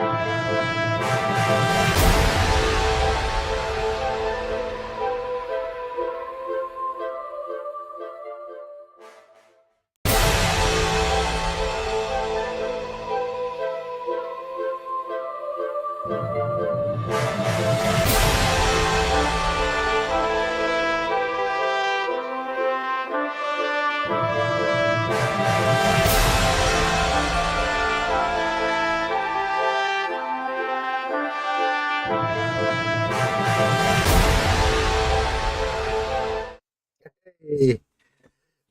Hey.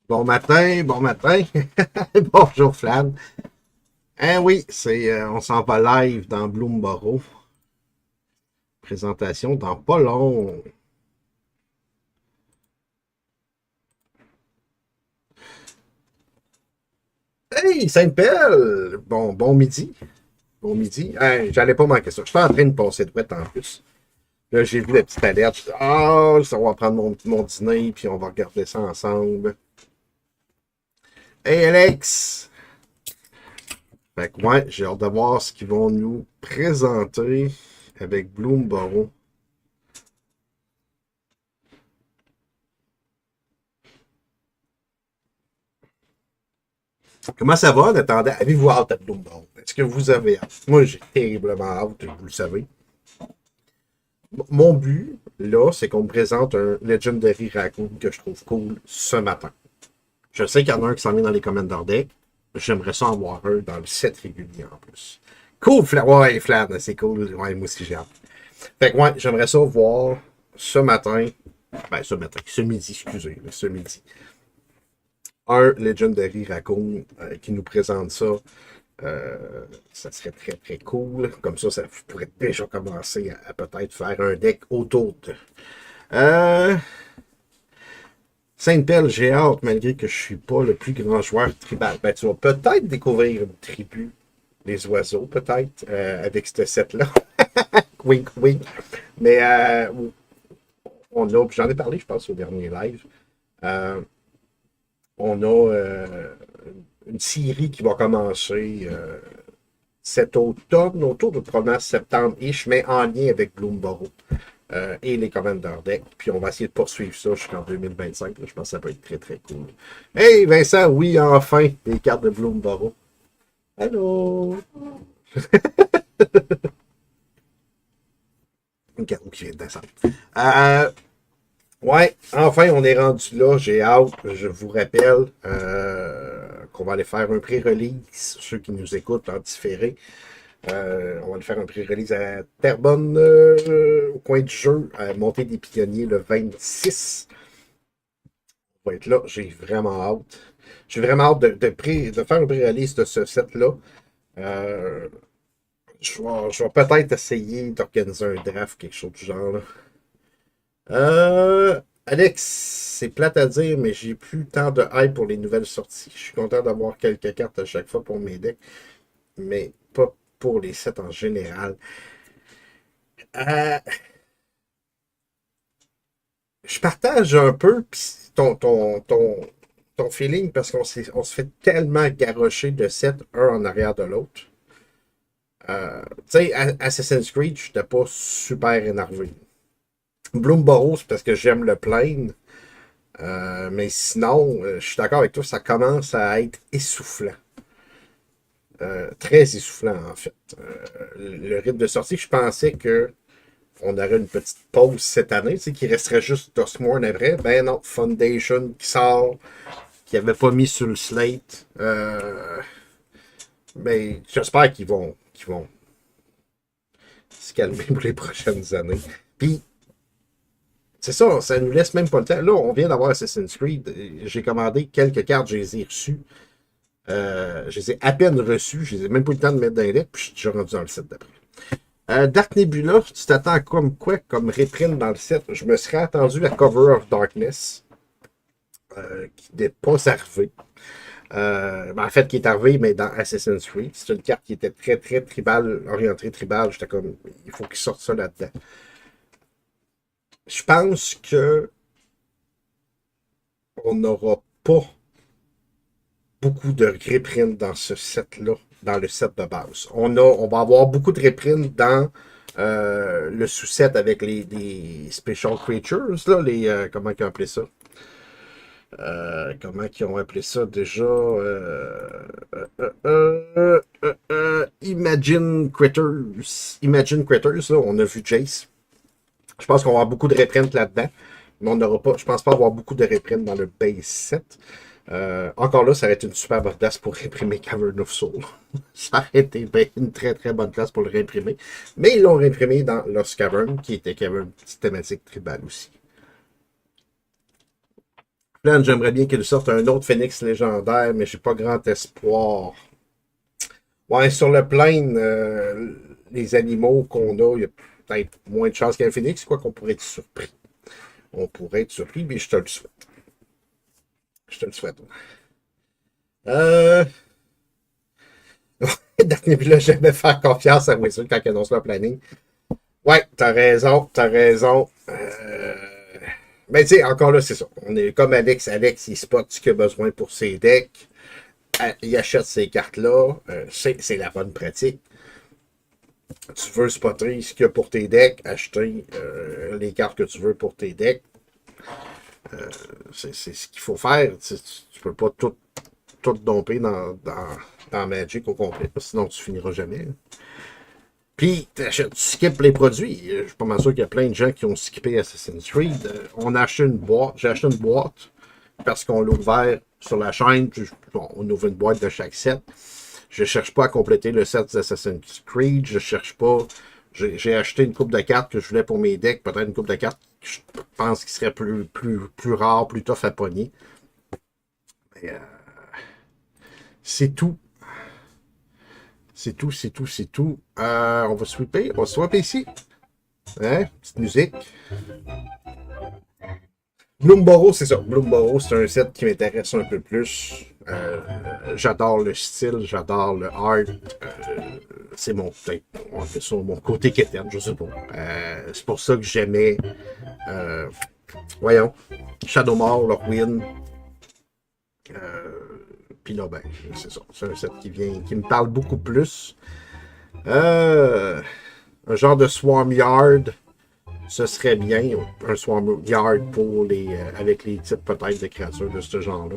Bon matin, bon matin. Bonjour Phlann. Hein oui, on s'en va live dans Bloomburrow. Présentation dans pas long. Hey, Sainte-Pelle! Bon midi. Bon midi. Hey, j'allais pas manquer ça. Je suis en train de passer de wet en plus. Là, j'ai vu la petite alerte. Ah, ça va prendre mon dîner, puis on va regarder ça ensemble. Hey Alex! Fait que ouais, j'ai hâte de voir ce qu'ils vont nous présenter avec Bloomburrow. Comment ça va en attendant? Avez-vous hâte à Bloomburrow? Est-ce que vous avez hâte? Moi, j'ai terriblement hâte, vous le savez. Mon but, là, c'est qu'on me présente un Legendary Raccoon que je trouve cool ce matin. Je sais qu'il y en a un qui s'en vient dans les Commander Deck. J'aimerais ça en voir un dans le set régulier en plus. Cool, ouais, Phlann, c'est cool. Ouais, moi aussi j'ai hâte. Fait que ouais, j'aimerais ça voir ce matin. Ben, ce midi, excusez, ce midi. Un Legendary Raccoon qui nous présente ça. Ça serait très très cool. Comme ça pourrait déjà commencer à peut-être faire un deck autour de. Sainte-Pelle, j'ai hâte, malgré que je suis pas le plus grand joueur tribal. Ben, tu vas peut-être découvrir une tribu des oiseaux, peut-être, avec ce set-là. Wink, wink. Mais on a, j'en ai parlé, je pense, au dernier live. On a une série qui va commencer cet automne, autour du 1er septembre-ish, mais en lien avec Bloomburrow et les Commander Deck. Puis on va essayer de poursuivre ça jusqu'en 2025. Là. Je pense que ça peut être très très cool. Hey Vincent, oui, enfin, les cartes de Bloomburrow. Allô? Une carte qui vient de descendre. Ouais, enfin, on est rendu là. J'ai hâte. Je vous rappelle qu'on va aller faire un pré-release. Ceux qui nous écoutent en différé. On va aller faire un pré-release à Terrebonne, au coin du jeu, à Montée des Pionniers le 26. On va être là. J'ai vraiment hâte. J'ai vraiment hâte de faire un pré-release de ce set-là. Je vais peut-être essayer d'organiser un draft, quelque chose du genre. Là. Alex, c'est plate à dire, mais j'ai plus tant de hype pour les nouvelles sorties. Je suis content d'avoir quelques cartes à chaque fois pour mes decks, mais pas pour les sets en général. Je partage un peu ton feeling parce qu'on se fait tellement garrocher de sets un en arrière de l'autre. Tu sais, Assassin's Creed, je n'étais pas super énervé. Bloomburrow, c'est parce que j'aime le plain. Mais sinon, je suis d'accord avec toi, ça commence à être essoufflant. Très essoufflant, en fait. Le rythme de sortie, je pensais qu'on aurait une petite pause cette année, tu sais, qu'il resterait juste Dustmourn après. Ben non, Foundation qui sort, qui n'avait pas mis sur le slate. Mais j'espère qu'ils vont se calmer pour les prochaines années. Puis, c'est ça nous laisse même pas le temps. Là, on vient d'avoir Assassin's Creed. J'ai commandé quelques cartes, je les ai reçues. Je les ai à peine reçues. Je les ai même pas eu le temps de mettre dans les lettres, puis je suis déjà rendu dans le set d'après. Dark Nebula, tu t'attends à comme quoi, comme reprint dans le set? Je me serais attendu à Cover of Darkness, qui n'est pas arrivé. En fait, qui est arrivé, mais dans Assassin's Creed. C'est une carte qui était très, très tribal, orientée tribal. J'étais comme, il faut qu'il sorte ça là-dedans. Je pense que on n'aura pas beaucoup de reprints dans ce set-là. dans le set de base. On va avoir beaucoup de reprints dans le sous-set avec les Special Creatures, là, comment ils ont appelé ça? Comment ils ont appelé ça déjà? Imagine Critters. Imagine Critters, là, on a vu Jace. Je pense qu'on va avoir beaucoup de reprints là-dedans. Mais on n'aura pas, je pense pas avoir beaucoup de reprints dans le base set. Encore là, ça aurait été une super bonne place pour réimprimer Cavern of Soul. Ça aurait été une très très bonne place pour le réimprimer. Mais ils l'ont réimprimé dans Lost Cavern, qui était Cavern thématique tribale aussi. Phlann, j'aimerais bien qu'il sorte un autre Phénix légendaire, mais j'ai pas grand espoir. Ouais, sur le plane, les animaux qu'on a, il y a peut-être moins de chances qu'un Phénix, quoi qu'on pourrait être surpris. On pourrait être surpris, mais je te le souhaite. Je te le souhaite. Dernier là, j'aimais faire confiance à Wizard quand il annonce leur planning. Ouais, t'as raison, t'as raison. Mais tu sais, encore là, c'est ça. On est comme Alex. Alex, il spot ce qu'il a besoin pour ses decks. Il achète ces cartes-là. C'est la bonne pratique. Tu veux spotter ce qu'il y a pour tes decks, acheter les cartes que tu veux pour tes decks. C'est ce qu'il faut faire. Tu peux pas tout domper dans Magic au complet, sinon tu finiras jamais. Puis, tu skippes les produits. Je suis pas mal sûr qu'il y a plein de gens qui ont skippé Assassin's Creed. On a acheté une boîte. J'ai acheté une boîte parce qu'on l'a ouvert sur la chaîne. Puis, bon, on ouvre une boîte de chaque set. Je cherche pas à compléter le set d'Assassin's Creed. Je cherche pas. J'ai acheté une coupe de cartes que je voulais pour mes decks. Peut-être une coupe de cartes que je pense qui serait plus rare, plus tough à pogner. Mais, c'est tout. C'est tout, c'est tout, c'est tout. On va sweeper. On va swapper ici. Hein? Petite musique. Bloomburrow, c'est ça. Bloomburrow, c'est un set qui m'intéresse un peu plus. J'adore le style, j'adore le art. C'est mon, on fait ça, mon côté quétaine, je sais pas. C'est pour ça que j'aimais, voyons, Shadowmoor, Lorwyn. Puis là, ben, c'est ça. C'est un set qui me parle beaucoup plus. Un genre de Swarm Yard, ce serait bien. Un Swarm Yard pour avec les types peut-être de créatures de ce genre-là.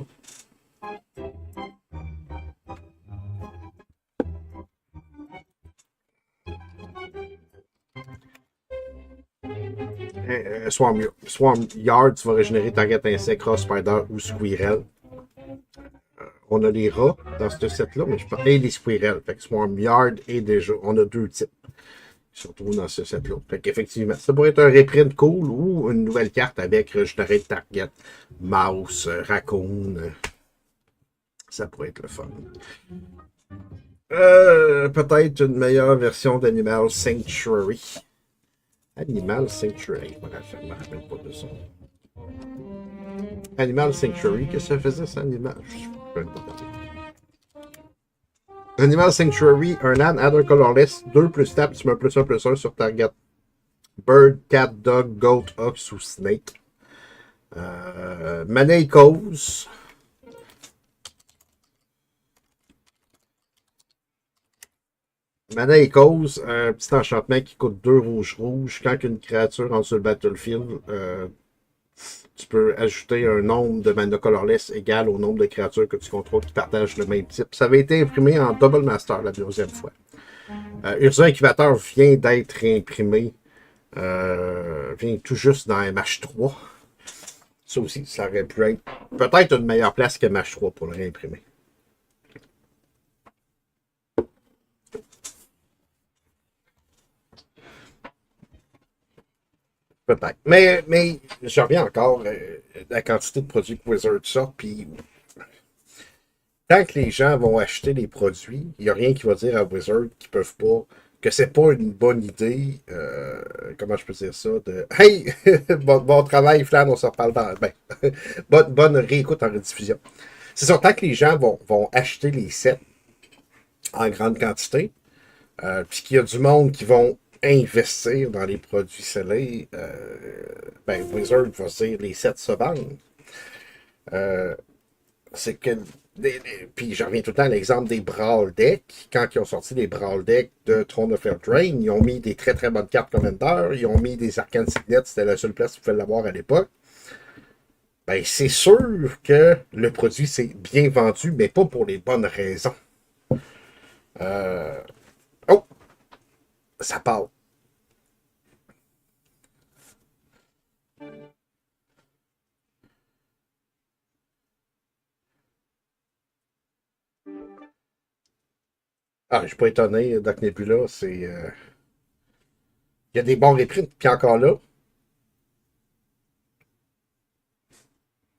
Swarm Yard, tu vas régénérer target insecte, rat, spider ou squirrel. On a les rats dans ce set-là, mais je pense. Et les squirrels. Fait que Swarm Yard est déjà. On a deux types. Surtout dans ce set-là. Fait qu'effectivement, ça pourrait être un reprint cool ou une nouvelle carte avec régénérer de target, mouse, raccoon. Ça pourrait être le fun. Peut-être une meilleure version d'Animal Sanctuary. Animal Sanctuary. Voilà, je ne me rappelle pas de ça. Animal Sanctuary, qu'est-ce que ça faisait, ça, Animal? Animal Sanctuary, un land, add un colorless, 2 plus tap, tu mets +1/+1 sur target. Bird, cat, dog, goat, ox ou snake. Mana Echoes. Mana Echoes, un petit enchantement qui coûte 2 rouges. Quand une créature entre sur le battlefield, tu peux ajouter un nombre de mana colorless égal au nombre de créatures que tu contrôles qui partagent le même type. Ça avait été imprimé en Double Master la deuxième fois. Ursa Incubateur vient d'être réimprimé. Vient tout juste dans MH3. Ça aussi, ça aurait pu être peut-être une meilleure place que MH3 pour le réimprimer. Peut-être. Mais je reviens encore à la quantité de produits que Wizard sort, puis tant que les gens vont acheter les produits, il n'y a rien qui va dire à Wizard qu'ils peuvent pas, que c'est pas une bonne idée, comment je peux dire ça, de hey, bon travail, Phlann, on se reparle dans. Ben, bonne réécoute en rediffusion. C'est ça, tant que les gens vont acheter les sets en grande quantité, puis qu'il y a du monde qui vont investir dans les produits scellés, ben Wizard va dire les sets se vendent. C'est que Puis je reviens tout le temps à l'exemple des Brawl Decks. Quand ils ont sorti les Brawl Decks de Throne of Eldraine, ils ont mis des très très bonnes cartes Commander, ils ont mis des Arcane Signets, c'était la seule place où tu pouvais l'avoir à l'époque. Ben, c'est sûr que le produit s'est bien vendu, mais pas pour les bonnes raisons. Oh! Ça part. Ah, je suis pas étonné, Doc Nebula, c'est... Il y a des bons reprints, puis encore là,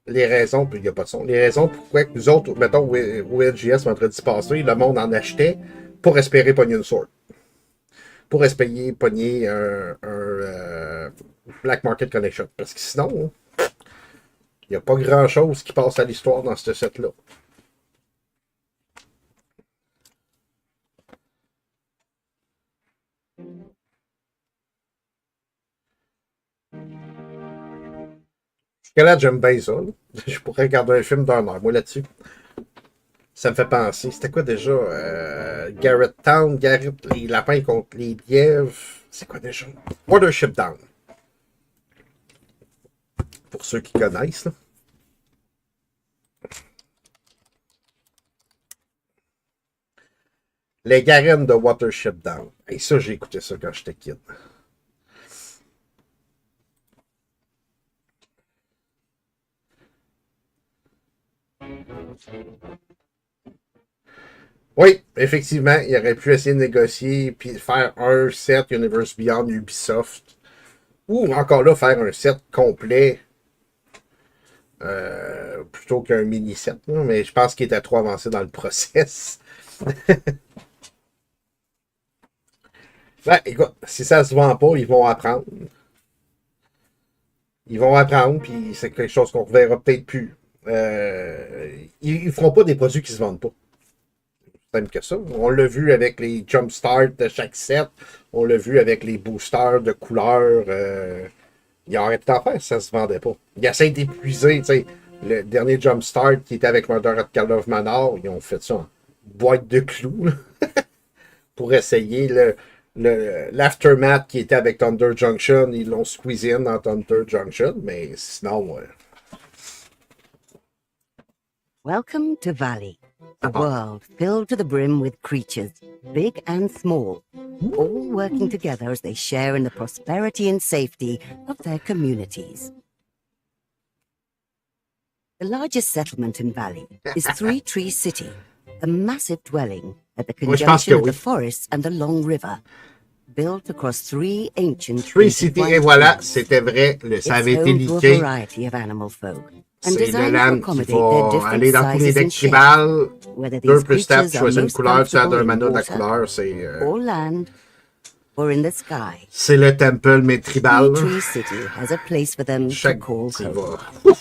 les raisons, puis il n'y a pas de son, les raisons pourquoi nous autres, mettons, au LGS vendredi passé, le monde en achetait pour espérer pogner une sword. Pour espérer pogner un Black Market Connection. Parce que sinon, il n'y a pas grand-chose qui passe à l'histoire dans ce set-là. Jusqu'à là, j'aime bien ça. Là. Je pourrais regarder un film d'un heure, moi, là-dessus. Ça me fait penser. C'était quoi déjà? Garrett Town, Garrett, les lapins contre les lièvres. C'est quoi déjà? Watership Down. Pour ceux qui connaissent. Là. Les Garens de Watership Down. Et ça, j'ai écouté ça quand j'étais kid. Oui, effectivement, il aurait pu essayer de négocier puis faire un set Universe Beyond Ubisoft. Ou encore là, faire un set complet plutôt qu'un mini-set. Mais je pense qu'il était trop avancé dans le process. Ben, écoute, si ça se vend pas, ils vont apprendre. Ils vont apprendre, puis c'est quelque chose qu'on ne reverra peut-être plus. Ils ne feront pas des produits qui ne se vendent pas. Simple que ça. On l'a vu avec les jumpstarts de chaque set. On l'a vu avec les boosters de couleurs. Ils ont arrêté d'en faire, ça ne se vendait pas. Ils essaient d'épuiser, tu sais, le dernier jumpstart qui était avec Murder at Call of Manor, ils ont fait ça en boîte de clous pour essayer l'aftermath qui était avec Thunder Junction. Ils l'ont squeezé dans Thunder Junction, mais sinon... Welcome to Valley, a world filled to the brim with creatures, big and small, all working together as they share in the prosperity and safety of their communities. The largest settlement in Valley is Three Tree City, a massive dwelling at the conjunction of the forests and the long river, built across three ancient Tree City, et voilà, c'était vrai, ça avait été leaké. C'est le land qui va aller dans tous les decks tribal. 2 plus tap, choisis une couleur, tu as un mana de la couleur, c'est... c'est le temple, mais tribal. Chaque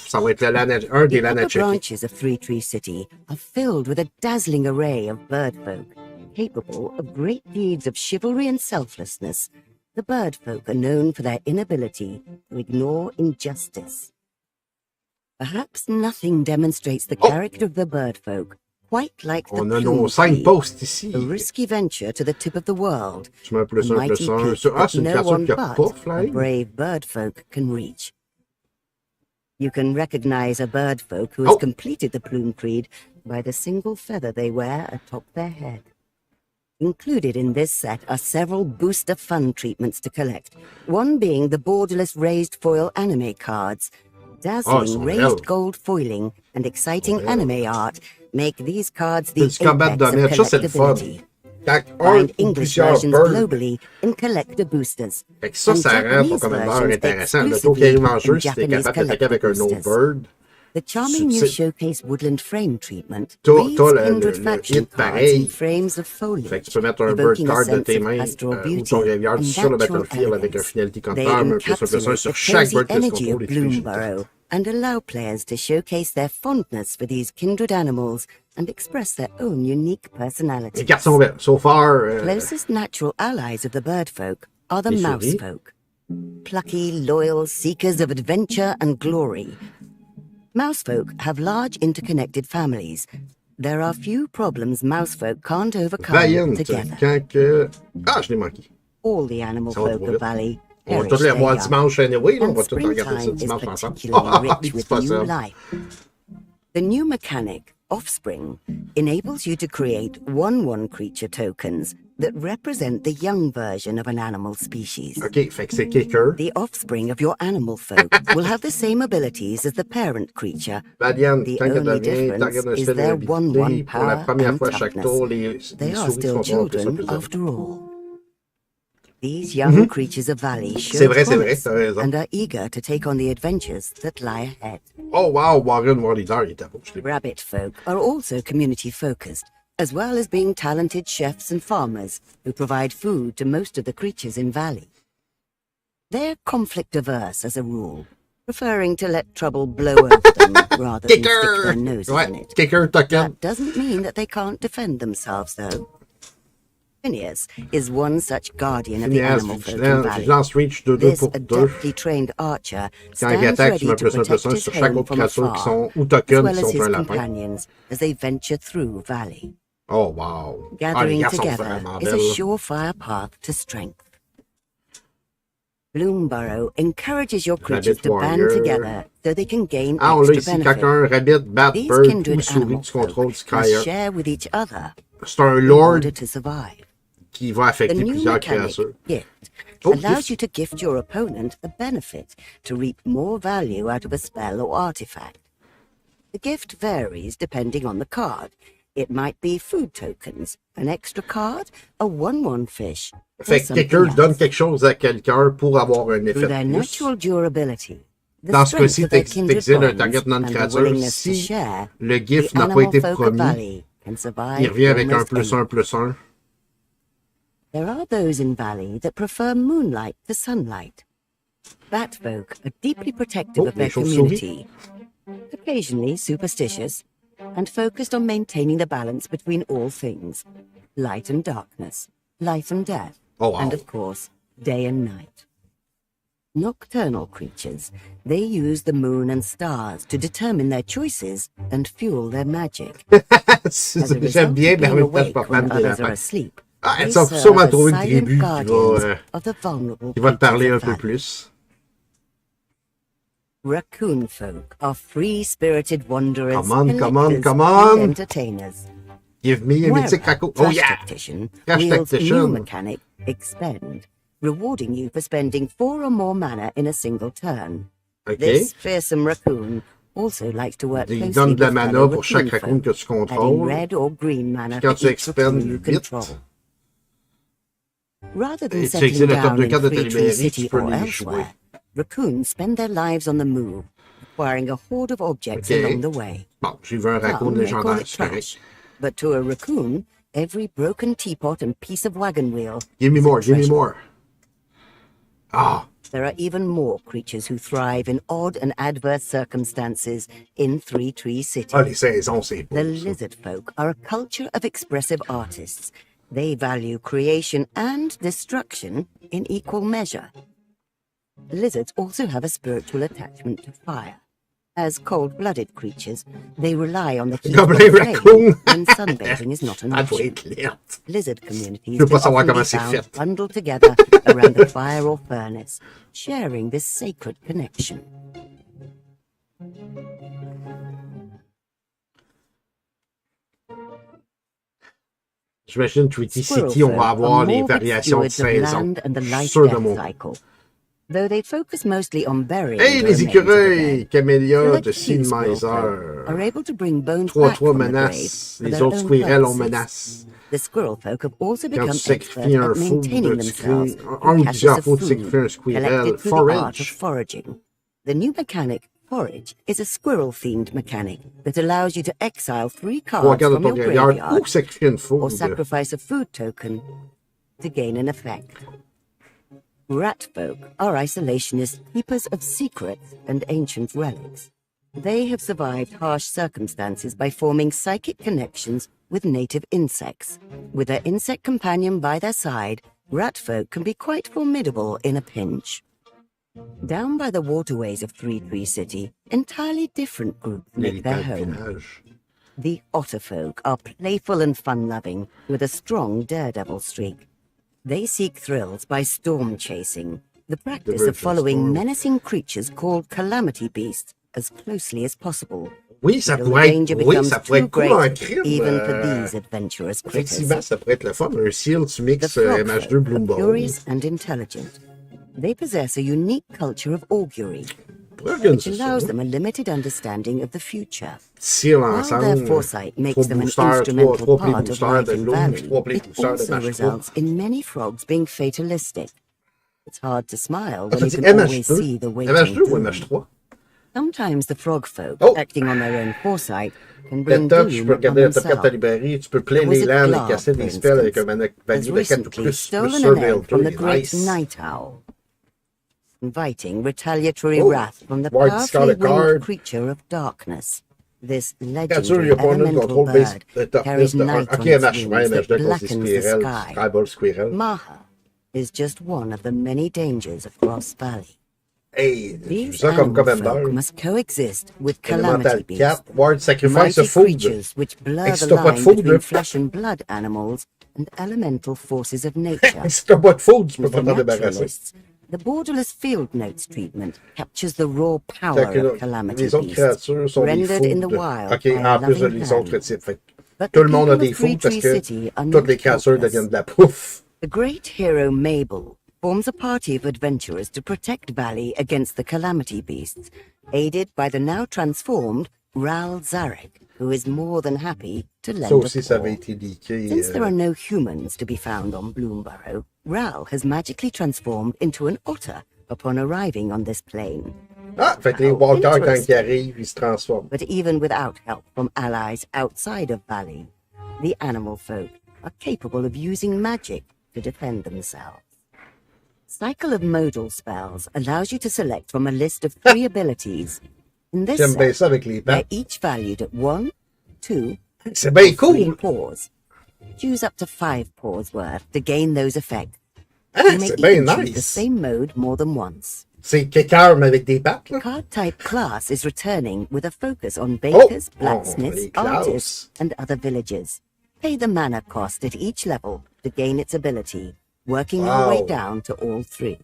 ça va être le land, un des lands à checker. Branches of Three Tree City are filled with a dazzling array of bird folk, capable of great deeds of chivalry and selflessness. The bird folk are known for their inability to ignore injustice. Perhaps nothing demonstrates the character of the bird folk quite like the On a nos 5 posts ici. A risky venture to the tip of the world. Tu mets un plus 1, plus 1. Ah, c'est une créature qui n'a pas Phlann. Brave bird folk can reach. You can recognize a bird folk who has completed the plume creed by the single feather they wear atop their head. Included in this set are several booster fun treatments to collect, one being the borderless raised foil anime cards. Dazzling raised gold foiling and exciting anime art make these cards the apex of collectability. Find English versions globally in collector boosters. Fait que ça rend pour commandeur intéressant. Le tour qui arrive en jeu, si t'es capable d'attaquer avec un no bird, the charming new showcase woodland frame treatment t'as le hit pareil. Fait que tu peux mettre un bird card de tes mains ou ton graveyard sur le battlefield avec un finality counter, un plus un sur chaque bird que tu contrôles et Bloomburrow and allow players to showcase their fondness for these kindred animals and express their own unique personalities. Les cartes sont belles. So far... Closest natural allies of the bird folk are the mouse folk. Plucky, loyal seekers of adventure and glory. Mousefolk have large interconnected families, there are few problems mousefolk can't overcome Valiant, together. quand que... Ah, je l'ai manqué. All the animal Ça va folk trop of vite. Valley On va perish tous les their voir young, dimanche anyway, là, on and va tous regarder ça springtime is dimanche ensemble. particularly rich Dis with pas new ça. life. The new mechanic, Offspring, enables you to create 1/1 creature tokens that represent the young version of an animal species. OK, fait que c'est kicker. The offspring of your animal folk will have the same abilities as the parent creature. Valiant, The quand elle only devient, target difference un is style their d'habilité, 1/1 pour la power première and fois chaque toughness. tour, les They are souris still sont un children plus after all. These young creatures of Valley show vrai, promise t'as raison. and are eager to take on the adventures that lie ahead. Oh wow, Warren War Leader, il était beau. Rabbit folk are also community focused, as well as being talented chefs and farmers who provide food to most of the creatures in Valley. They're conflict averse as a rule, preferring to let trouble blow over them rather than stick their noses in it. Kicker token. That doesn't mean that they can't defend themselves, though. Phineas is one such guardian of the animal folk in Valley. Vigilance Reach 2-2 This pour 2. adeptly trained archer Quand il stands attaque, tu ready mets to plus 1 protect plus 1 his sur chaque home autre from créature qui afar, sont ou as tokens well qui as sont his un lapin. companions as they venture through Valley. Oh wow. Les Gathering gars sont together vraiment is a belles. surefire path to strength. Bloomburrow encourages your creatures Rabbit to band Warrior. together so they can gain Ah, on l'a extra ici, benefit. quelqu'un, Rabbit, Bat, These Bird ou kindred souris animal du contrôle folk du must Cryer. share with each other C'est un in Lord order to survive. qui va The affecter new plusieurs mechanic, créatures. Gift, Oh, allows gift. you to gift your opponent a benefit to reap more value out of a spell or artifact. The gift varies depending on the card. It might be food tokens, an extra card, a 1/1 fish, or Fait que something quelqu'un else. donne quelque chose à quelqu'un pour avoir un Through effet their de plus. natural durability, the Dans ce strength cas-ci, of their kindred t'exiles un bonds, target non and the créature. willingness to Si share, le the gift n'a pas animal été folk of promis, Valley can survive il revient avec un almost plus anything. un plus un. There are those in Valley that prefer moonlight to sunlight. Bat folk are deeply protective Oh, of their les chauves-souris. community, occasionally superstitious, and focused on maintaining the balance between all things, light and darkness, life and death, Oh, wow. and of course, day and night. Nocturnal creatures, they use the moon and stars to determine their choices and fuel their magic. As a J'aime result bien, of mais en being même temps, je suis pas awake fan when des others are lapins. asleep, Ah, they elles sont serve sûrement as trouver une silent tribu guardians of the vulnerable qui va te parler creatures un of peu Valley. plus. Raccoon folk are free-spirited wanderers, Come on, collectors, come on. and entertainers. Give me a mythic Moira, raccoon. Oh Trash yeah! Tactician, Trash wields new Tactician. mechanic, Expend, rewarding you for spending 4 or more mana in a single turn. OK. This fearsome raccoon also likes to work Il closely donne de la with mana fellow pour chaque raccoon raccoon folk, que tu adding contrôles. red or green mana Quand for tu each raccoon expendes you 8, control. Rather than et tu settling exiles le top down de in cartes de Free tes Tree libérés, City tu peux or les jouer. elsewhere, raccoons spend their lives on the move, acquiring a horde of objects OK. along the way. Bon, j'ai vu un raccoon Some may call légendaire, it c'est correct. trash, but to a raccoon, every broken teapot and piece of wagon wheel Give me is a more, give me treasure. more. Ah, There are even more creatures who thrive in odd and adverse circumstances in Three Tree City. ah les saisons, c'est beau. The ça. lizard folk are a culture of expressive artists. They value creation and destruction in equal measure. Lizards also have a spiritual attachment to fire. As cold-blooded creatures, they rely on the heat of Comme les flame raccoons. when sunbathing is not an Ça doit option. être laid. Lizard communities Je veux pas can savoir often comment be c'est found fait. bundled together around the fire or furnace, sharing this sacred connection. J'imagine Treaty Squirrel City, on folk va are avoir les morbid variations de stewards of saison. land and the Je suis life sûr de death mon... cycle. Though they focus mostly on burying Hey, the les remains of the écureuils! dead, Camélia de select few squirrel folk are Sealmizer. able to bring bones 3-3 back from the grave menaces. for Les their autres own squirrels, on purposes. menace. The squirrel folk have also Quand become tu expert sacrifies un at fou, maintaining tu themselves crées in ou caches plusieurs of fous, tu food sacrifies un squirrel. collected through the art of Forage. foraging. The new mechanic, Forage, is a squirrel-themed mechanic that allows you to exile 3 Trois cards cartes de from ton your graveyard graveyard ou sacrifier une or fougue. sacrifice a food token to gain an effect. Rat folk are isolationist keepers of secrets and ancient relics. They have survived harsh circumstances by forming psychic connections with native insects. With their insect companion by their side, rat folk can be quite formidable in a pinch. Down by the waterways of Three Tree City, entirely different groups Les make their home. calculages. The Otterfolk are playful and fun-loving, with a strong daredevil streak. They seek thrills by storm chasing, the practice of following menacing creatures called calamity beasts as closely as possible. Oui, ça pourrait être cool en crime. Effectivement, ça pourrait être le fun. Un seal, tu mixes MH2 Bloomburrow. Curious and intelligent. They possess a unique culture of augury, which allows them a limited understanding of the future. While their foresight makes them an instrumental part of life in Valley, it also results in many frogs being fatalistic. It's hard to smile when you can always see the waiting doom. Sometimes the frog folk, acting on their own foresight, can bring doom upon themselves. Tu peux plein les lands et casser des spells avec un value de 4 plus Surveil from the great night owl, inviting retaliatory wrath from the powerfully winged creature of darkness. This legendary elemental bird carries night on its wings that blackens the sky. Maha is just one of the many dangers of Ross Valley. Hey, these animal folk must coexist with calamity beasts, mighty creatures which blur the line between flesh and blood animals and elemental forces of nature. For naturalists, the borderless field notes treatment captures the raw power of calamity beasts, rendered in the wild by a loving hand. But tout le monde a des fous parce que toutes les créatures deviennent de la pouffe. The great hero Mabel forms a party of adventurers to protect Valley against the calamity beasts, aided by the now transformed Ral Zarek, who is more than happy to lend a paw. Since there are no humans to be found on Bloomburrow, Ral has magically transformed into an otter upon arriving on this plane. Ah, fait que les walkers, quand ils arrivent, ils se transforment. But even without help from allies outside of Valley, the animal folk are capable of using magic to defend themselves. Cycle of modal spells allows you to select from a list of 3 abilities. In this set, they're each valued at 1, 2, or 3 paws. Choose up to 5 paws worth to gain those effects. You may even choose the same mode more than once. C'est quelqu'un avec des pattes. The card type class is returning with a focus on bakers, blacksmiths, artists, and other villagers. Pay the mana cost at each level to gain its ability, working your way down to all 3.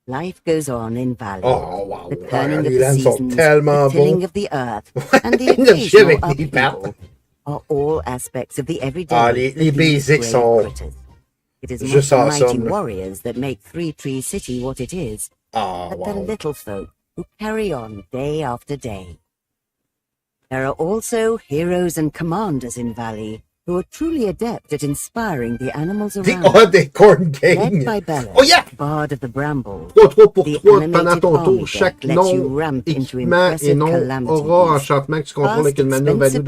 Life goes on in Valley. The turning of the seasons, the tilling of the earth, and the occasional upheaval are all aspects of the everyday. Les basics sont critters. It is not the mighty warriors that make Three Tree City what it is, but the little folk who carry on day after day. There are also heroes and commanders in Valley who are truly adept at inspiring the animals around. Led by Bella, Bard of the Brambles, the animated army deck lets you ramp into impressive calamity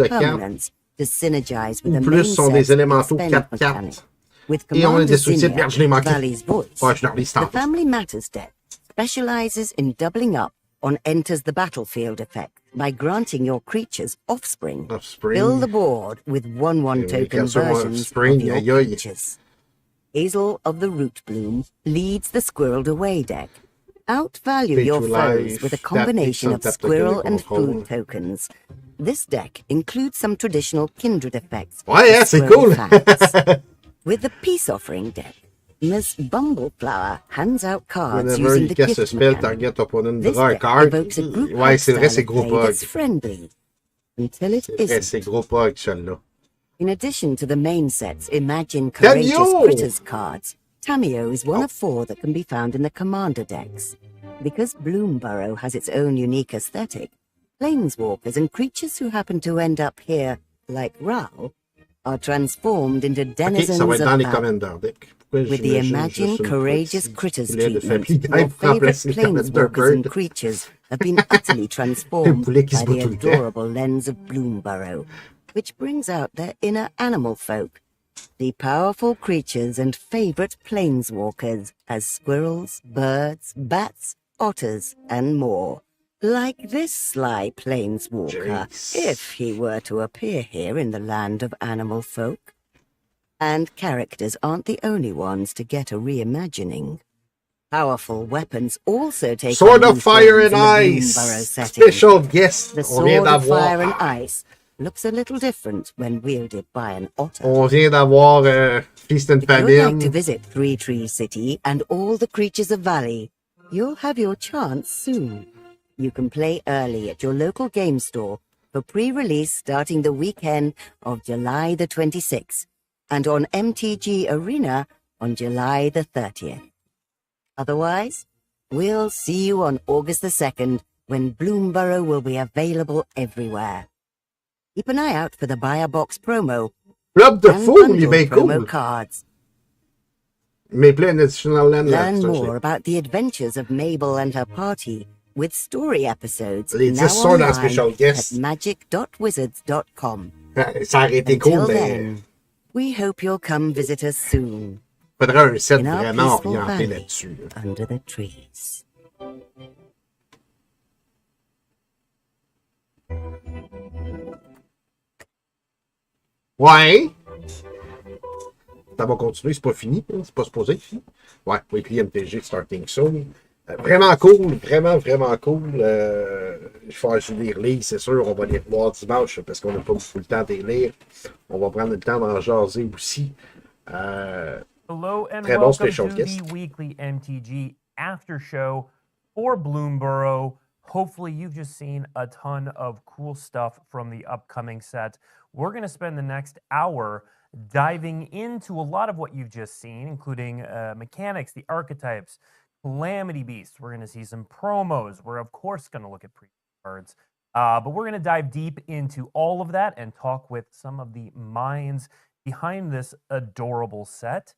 permanents to synergize with the main set spend mechanic. With Commander Zinnia, Valley's voice, the Family Matters deck specializes in doubling up on Enters the Battlefield effect by granting your creatures offspring. Fill the board with 1/1 token versions of your creatures. Hazel of the Root Bloom leads the Squirreled Away deck. Outvalue your foes with a combination of squirrel and food tokens. This deck includes some traditional kindred effects. C'est cool! With the Peace Offering deck, Miss Bumbleflower hands out cards using the gift mechanic. This deck evokes a group style of play that's friendly, until it isn't. In addition to the main set's Imagine Courageous Critters cards, Tameo is one of 4 that can be found in the Commander decks. Because Bloomburrow has its own unique aesthetic, planeswalkers and creatures who happen to end up here, like Ral, are transformed into denizens of Valley. With the Imagine Courageous Critters treatment, your favorite planeswalkers and creatures have been utterly transformed by the adorable lens of Bloomburrow, which brings out their inner animal folk, the powerful creatures and favorite planeswalkers as squirrels, birds, bats, otters, and more. Like this sly planeswalker, if he were to appear here in the land of animal folk. And characters aren't the only ones to get a reimagining. Powerful weapons also take Sword of Fire and Ice! Special guest! The Sword of Fire and Ice looks a little different when wielded by an otter. On vient d'avoir Feast and If you'd like Famine. to visit Three Tree City and all the creatures of Valley, you'll have your chance soon. You can play early at your local game store for pre-release starting the weekend of July the 26th and on MTG Arena on July the 30th. Otherwise, we'll see you on August the 2nd when Bloomburrow will be available everywhere. Keep an eye out for the Buy a Box promo Club de and fou, il est bundle bien promo cool. cards. Mais plein d'additional land. Learn more about the adventures of Mabel and her party with story episodes Les 10 now sont dans online Special at Guest. magic.wizards.com. Ça aurait été cool, Until mais then, we hope you'll come visit us soon faudrait un set in our vraiment peaceful orienté valley là-dessus. Là. under the trees. Ouais. Ça va continuer, c'est pas fini. Hein? C'est pas supposé être fini. Ouais, oui, puis MTG Starting Soon. Vraiment cool, vraiment cool. Je vais essayer de les relire, c'est sûr. On va les revoir dimanche parce qu'on n'a pas beaucoup le temps de les lire. On va prendre le temps d'en jaser aussi. Hello and Très bon welcome special to guest. the weekly MTG after show for Bloomburrow. Hopefully you've just seen a ton of cool stuff from the upcoming set. We're going to spend the next hour diving into a lot of what you've just seen, including mechanics, the archetypes, Calamity Beasts. We're going to see some promos. We're, of course, going to look at pre-cards. But we're going to dive deep into all of that and talk with some of the minds behind this adorable set.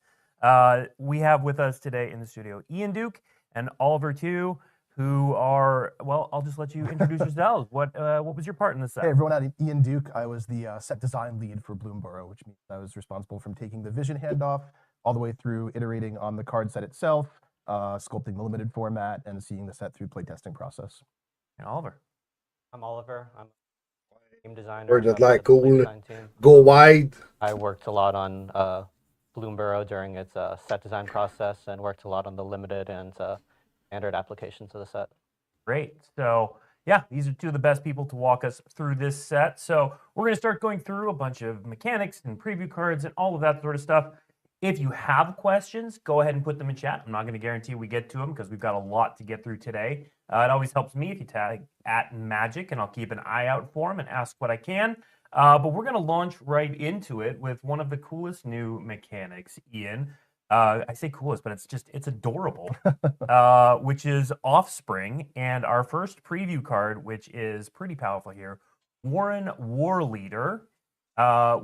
We have with us today in the studio Ian Duke and Oliver too, who are, well, I'll just let you introduce yourselves. What was your part in the set? Hey everyone, I'm Ian Duke. I was the set design lead for Bloomburrow, which means I was responsible from taking the vision handoff all the way through iterating on the card set itself, sculpting the limited format, and seeing the set through playtesting process. And Oliver. I'm Oliver. I'm a game designer. Word of for like the play cool. design team. Go wide. I worked a lot on Bloomburrow during its set design process and worked a lot on the limited and standard applications of the set. Great. So, yeah, these are two of the best people to walk us through this set. So, we're going to start going through a bunch of mechanics and preview cards and all of that sort of stuff. If you have questions, go ahead and put them in chat. I'm not going to guarantee we get to them because we've got a lot to get through today. It always helps me if you tag @Magic, and I'll keep an eye out for them and ask what I can. But we're going to launch right into it with one of the coolest new mechanics, Ian. I say coolest, but it's adorable, which is Offspring. And our first preview card, which is pretty powerful here, Warren Warleader,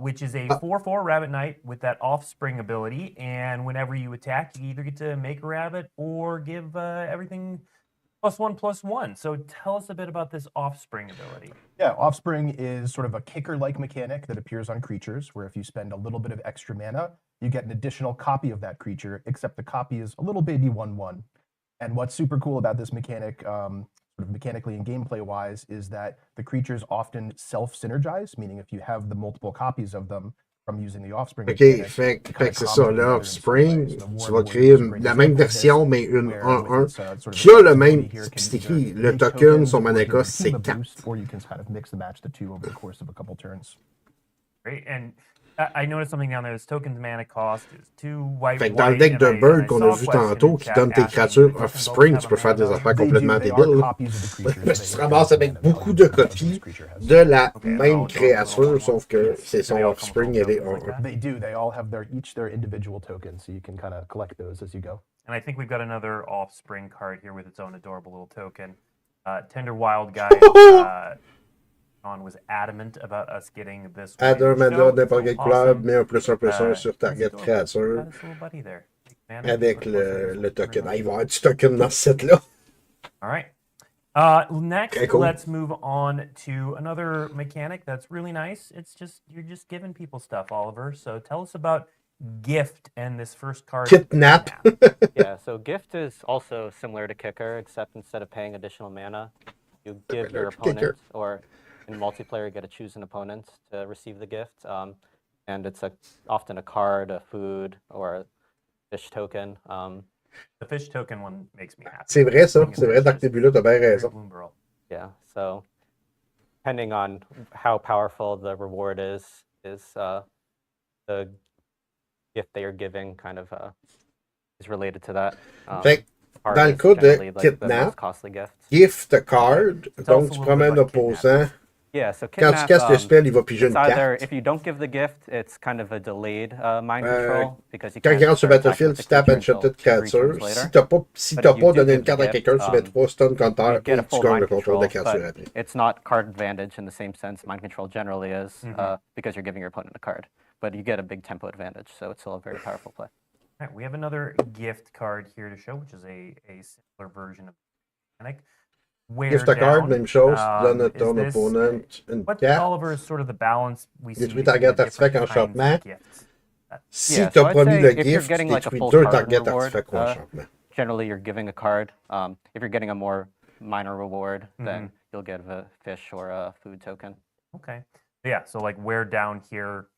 which is a 4/4 Rabbit Knight with that Offspring ability. And whenever you attack, you either get to make a rabbit or give everything +1/+1. So tell us a bit about this Offspring ability. Yeah, Offspring is sort of a kicker-like mechanic that appears on creatures, where if you spend a little bit of extra mana, you get an additional copy of that creature, except the copy is a little baby 1/1. And what's super cool about this mechanic, sort of mechanically and gameplay-wise, is that the creatures often self-synergize, meaning if you have the multiple copies of them from using the Offspring Ok, mechanic, fait it que kinda c'est calms ça, them là, together in Offspring, some ways. The tu Warren vas créer Warrior is a great la même example of this, version, mais une where 1-1, with this, sort of qui a le ability même, here can c'est either écrit, le make token, tokens son or mana give the cost, team c'est a 4. boost, or you can kind of mix and match the two over the course of a couple turns. Great. And I noticed something down there. This token's mana cost is 2 white. Fait que dans le deck de Bird qu'on a vu tantôt, qui donne tes créatures Offspring, tu peux faire des affaires complètement débiles. Là. Parce que tu te ramasses avec beaucoup de copies de la même créature, sauf que c'est son Offspring et les 1-1. They do. They all have each their individual tokens, so you can kind of collect those as you go. And I think we've got another Offspring card here with its own adorable little token. Tender Wild Guy. John was adamant about us getting this. Add un mana n'importe quelle couleur, mets un +1/+1 sur target créature. Avec le token. Ah, il va y avoir du token dans ce set-là. All right. Next, Cool. let's move on to another mechanic that's really nice. It's just, you're just giving people stuff, Oliver. So tell us about Gift and this first card. Kidnap. Yeah, so Gift is also similar to Kicker, except instead of paying additional mana, you give your opponent, or in multiplayer, you get to choose an opponent to receive the gift. And it's often a card, a food, or a fish token. The fish token one makes me happy. C'est vrai, ça. C'est vrai, dans tes buts-là, t'as bien raison. Yeah, so depending on how powerful the reward is the gift they are giving kind of is related to that. Fait que, Card dans le is cas de generally, like, the kidnap, most costly gift. gift a card, It's donc also tu a promets un little bit like opposant. Yeah, so Quand tu kidnap, casses le spell, il va piger it's une either carte. if you don't give the gift, it's kind of a delayed mind control because you Quand can't il rentre sur start attacking Battlefield, with tu the tapes creature Enchanted until 3 turns créature. later. Si But t'as if you pas do donné give une the carte à gift, quelqu'un, tu mets 3 stun counter you get a et tu full gagnes mind le contrôle de la control, créature but après. it's not card advantage in the same sense mind control generally is because you're giving your opponent a card. But you get a big tempo advantage, so it's still a very powerful play. All right, we have another gift card here to show, which is a similar version of the mechanic. Wear Gift a card, down, même chose. Tu donnes à is ton this, opponent une what, carte. Oliver, is sort of the balance we see Détruis between target the different artefact kinds enchantement. of gifts? Si Yeah, t'as so I'd promis say le if you're gift, tu getting like a détruis full 2 card target reward, artefacts ou enchantement. generally you're giving a card. If you're getting a more minor reward, then you'll get a fish or a food token. Okay. Yeah, so like wear down here,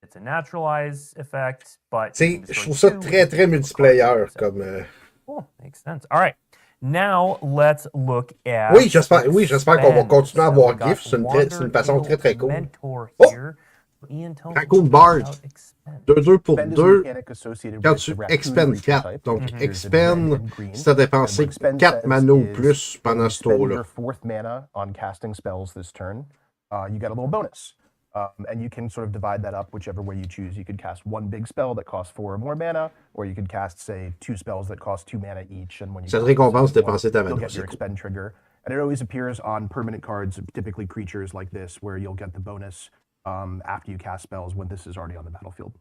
it's a naturalize effect, but you can Je destroy trouve ça 2 très, with très a multiplayer card. comme... Cool, makes sense. All right. Now let's look at. Oui, j'espère qu'on va continuer à avoir got GIF. C'est une façon très, très cool. Mentor Oh! here. Ian, tell us Raccoon more Bard. about expend. 2-2 pour Expend is a 2. mechanic associated Quand with tu the raccoon expend creature 4, type, donc which appears in red expend, and green. si t'as dépensé And what expend 4 says mana ou is plus when pendant you ce spend tour-là. your 4th mana on casting spells this turn, you get a little bonus. And you can sort of divide that up whichever way you choose. You could cast 1 big spell that costs 4 or more mana, or you could cast, say, 2 spells that cost 2 mana each. And when you Ça te cast the récompense second dépenser ta one, you'll mana. get your expend trigger. And it always appears on permanent cards, typically creatures like this, where you'll get the bonus after you cast spells when this is already on the battlefield.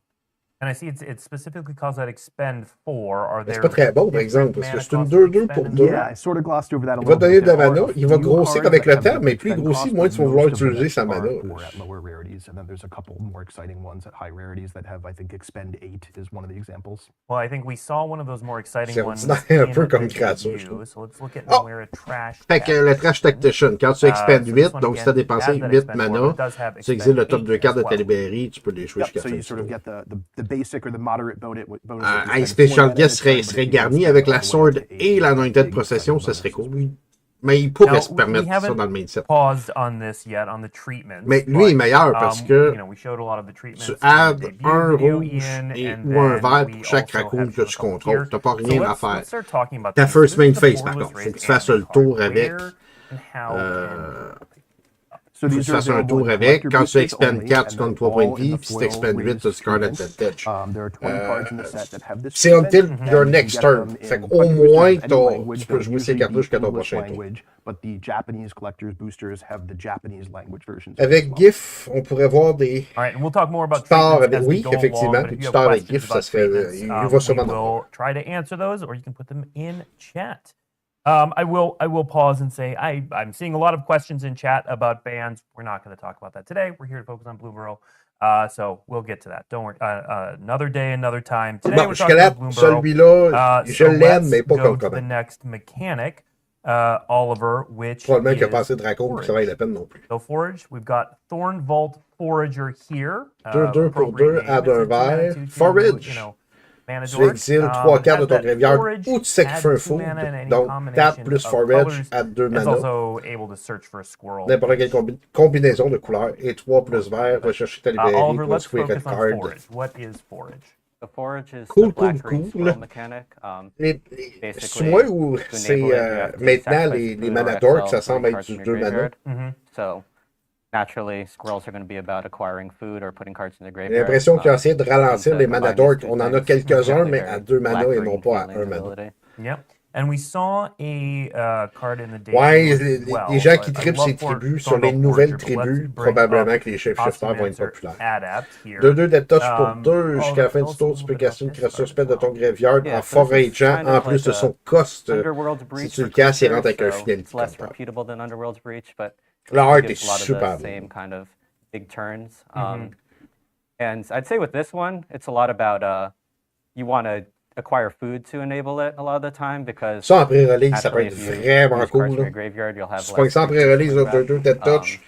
And I see it specifically calls that expend 4. Are C'est there pas très bon, par exemple, parce que c'est une 2-2 pour 2. Yeah, I sort of glossed over that a Il va little donner bit. de la There are mana, a il va few grossir cards avec that le have temps, different mais plus il spend grossit, costs, moins but tu vas vouloir most of them utiliser sa are mana. 4 at lower rarities, and then there's a couple more exciting ones at high rarities that have, I think, expend 8 is one of the examples. Well, I think we saw one of those more exciting C'est ones. ordinaire, un peu in comme the créature, je debut. trouve. So let's look at Oh! where a trash. Fait que le Trash Tactician, quand tu expendes So 8, this one donc si tu as again dépensé has that 8 expend 4, mana, but it does have tu exiles le expend top 2 8 cartes de as ta well. librairie, tu peux les jouer Yep, jusqu'à so la fin you du sort of tour. get the basic or the moderate bonus. Un Special Guest serait garni avec la Sword et l'Anointed Procession, ça serait cool. Mais il pourrait Now, se we permettre ça haven't dans le main set. paused on this yet on the treatments. Mais lui est but, meilleur parce que you know, we showed a lot of the treatments tu in the adds debut un video, rouge Ian, et and ou un then vert we pour chaque also raccoon have que shown a tu couple contrôles. here. T'as pas So rien à let's faire. start talking about Ta these. first So this main is the phase, par Borderless contre. Faut que tu raised fasses hand le tour card. avec. Where and how can So Faut que these tu are fasses un available tour in avec. collector Quand tu boosters expendes only, 4, tu and donnes they're 3 points de all in vie. the Puis si tu foil expendes 8, raised tu as Scarlet treatment. Advantage. There are 20 cards in the set that have this C'est treatment, until and your you next can get turn. them Fait in qu'au collector moins, boosters of any language. tu peux They'll jouer ces usually cartes-là be jusqu'à ton English prochain tour. language, but the Japanese collectors boosters have the Japanese language versions of this Avec as well. GIF, on pourrait voir des All right, and we'll talk more about tutors treatments avec. as we Oui, go effectivement. along. But Des if you have tutors avec questions GIF, ça about serait. treatments, Il va we sûrement en will avoir. try to answer those, or you can put them in chat. I will pause and say I'm seeing a lot of questions in chat about bans. We're not going to talk about that today. We're here to focus on Bloomburrow. So we'll get to that. Don't worry. Another day, another time. Today Bon, we're jusqu'à talking là, about Bloomburrow. celui-là, je So l'aime, mais let's pas go comme to the comment. next mechanic, Oliver, which Probablement qu'il a is passé Dracon, puis ça vaille la peine non plus. So Forage, we've got Thorn Vault Forager here. 2-2 pour 2, appropriate add name. un It's a 2 mana, vert. 2/2, Forage. you know, mana Tu dork. exiles 3 cartes de Has ton that graveyard Forage, ou tu sacrifies un add 2 food. mana and any Donc, tap combination plus of Forage colors. à 2 It's mana. also able to search for a squirrel. N'importe quelle combinaison de couleurs. Et 3 plus vert, va chercher ta librairie Oliver, pour let's trouver focus red on card. Forage. What is Forage? The forage is Cool, the black-green cool. squirrel mechanic. C'est Basically, moi ou to c'est enable it, you have to maintenant sacrifice les food or mana exile dorks, ça 3 semble être cards du from 2 your mana. graveyard. So naturally, squirrels are going to be about acquiring food or putting cards in the J'ai graveyard. l'impression qu'ils ont essayé de ralentir to les mana combine dorks. these two On en a things, quelques-uns, definitely mais very à 2 mana et black-green non pas à feeling 1 mana. ability. Yep. And we saw a card in the debut Ouais, as les well. gens qui I trippent love ces for tribus sur les Thornvale nouvelles Forager, but let's tribus, bring probablement up que les shapeshifters vont être Ostomancer populaires. Adept here. 2-2 de touch pour 2, Oliver, jusqu'à la fin tell du us a tour, little tu peux bit about casser une this créature card spell as de ton well. graveyard Yeah, en so this is forageant, kind en of plus like de a son cost. Underworld's Si Breach tu for le casses, il creatures, rentre avec un so finalité it's less comptable. repeatable than Underworld's Breach, but L'art it est gives a lot of super the beau. same kind of big turns. And I'd say with this one, it's a lot about you want to acquire food to enable it a lot of the time because Ça en pré-release, ça peut naturally, être if you vraiment use cards cool. from your Là. graveyard, you'll have Tu prends less ça en creatures pré-release, to bring 2-2 back. de touch,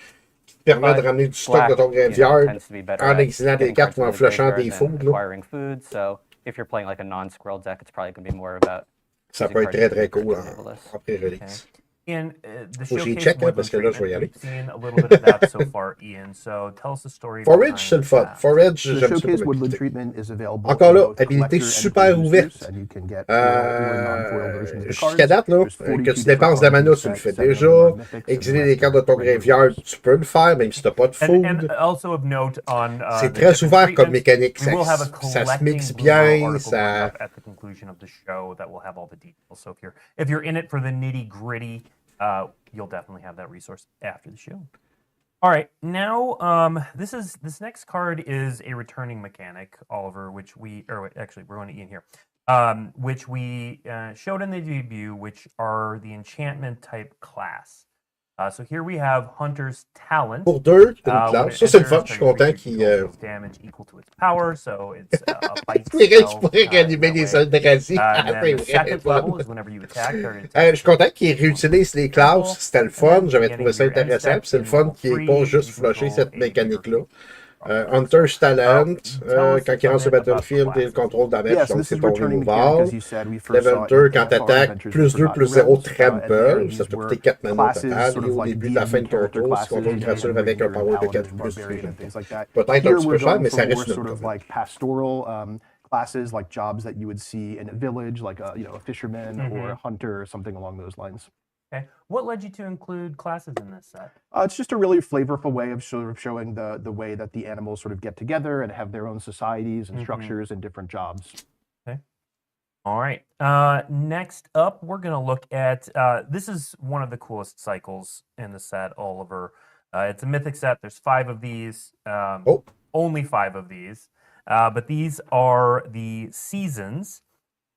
qui te permet de ramener du stock de ton graveyard tends to be better en at exilant des getting cartes cards ou en from the flushant graveyard des than foods. Là. acquiring food. So if you're playing like a non-squirrel deck, it's probably going to be more about Ça using peut être cards très from très the graveyard cool to enable this. en pré-release. And the Faut que j'y showcase check, hein, woodland parce que là, je vais y treatment, aller. we've seen a little bit of that so far, Ian. So tell us the story. Forage, c'est le fun. behind that. Forage, The j'aime ça showcase comme woodland activité. treatment is available Encore in là, both habilité collector and super free ouverte. boosters, and you can get foil or non-foil versions of the Jusqu'à cards. date, là, There's que 42 tu dépenses de la different mana, cards tu in le the fais set, 7 of them déjà. are mythics, and the Exiler les rest cartes are de ton regular graveyard, boosters. tu peux le faire, même si tu n'as pas de And food. also of note on C'est the très different ouvert comme treatments, mécanique. we will have a Ça se mixe collecting Bloomburrow bien. article coming Ça... up at the conclusion of the show that will have all the details. So if you're in it for the nitty gritty, you'll definitely have that resource after the show. All right, now this next card is a returning mechanic, Oliver, which actually we're going to Ian here, which we showed in the debut, which are the enchantment type class. So here we have Hunter's Talent. Pour deux, une When classe. it Ça, c'est le fun. enters, Je suis target content creature qu'il... deals damage equal to its power, so it's a fight Tu spell. pourrais réanimer les Eldrazi. And C'est then the vrai. second level is whenever you attack, target Je suis content qu'ils réutilisent les classes. C'était le fun. J'avais trouvé ça intéressant. Puis c'est le fun qu'il n'ait pas juste flushé cette mécanique-là. Hunter's Talent, quand il rentre sur le battlefield, et le contrôle damage, Yeah, so donc this c'est is ton returning mechanic, removal. as you said. We first Level saw it 2, in quand Far t'attaques, Adventures plus of 2, Forgotten plus 0, Realms, and there trample. Ça t'a were coûté 4 mana classes, total. sort Et of au like début de la fin de D&D ton character tour, si tu classes, contrôles une créature avec un Ranger and power de Paladin 4 and plus, Barbarian and things like that. peut-être un Here petit we're peu cher, going mais for ça more reste une sort of commune. like pastoral classes, like jobs that you would see in a village, like a fisherman or a hunter or something along those lines. Okay. What led you to include classes in this set? It's just a really flavorful way of sort of showing the way that the animals sort of get together and have their own societies and structures and different jobs. Okay. All right. Next up, we're going to look at this is one of the coolest cycles in the set, Oliver. It's a mythic set. There's 5 of these. Only 5 of these. But these are the seasons.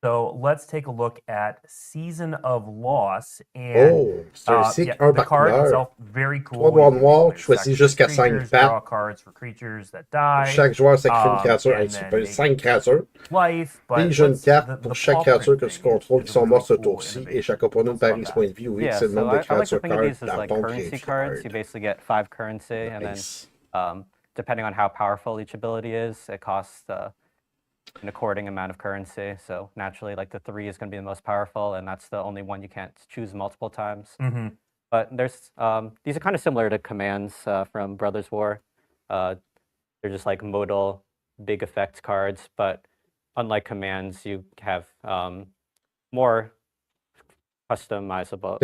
So let's take a look at Season of Loss. And c'est un cycle, un the par card couleur. itself, very cool. 3 noirs You can noirs, play tu choisis sacrifice jusqu'à 5 creatures, pattes. draw cards for creatures that die. Chaque joueur sacrifie une créature, And tu then peux they 5 créatures. life, but Pige une let's- carte the pour chaque paw créature print que tu thing contrôles is qui a sont really morts ce cool tour-ci, et innovation. chaque opponent Let's parie love ce that. point de vie. Oui, Yeah, c'est le so nombre de I like to créatures think of cards these as dans like ton currency cards. You graveyard. basically get 5 currency, and Nice. then depending on how powerful each ability is, it costs an according amount of currency. So naturally, like the 3 is going to be the most powerful, and that's the only one you can't choose multiple times. But there's these are kind of similar to commands from Brothers War. They're just like modal big effect cards, but unlike commands, you have more customizable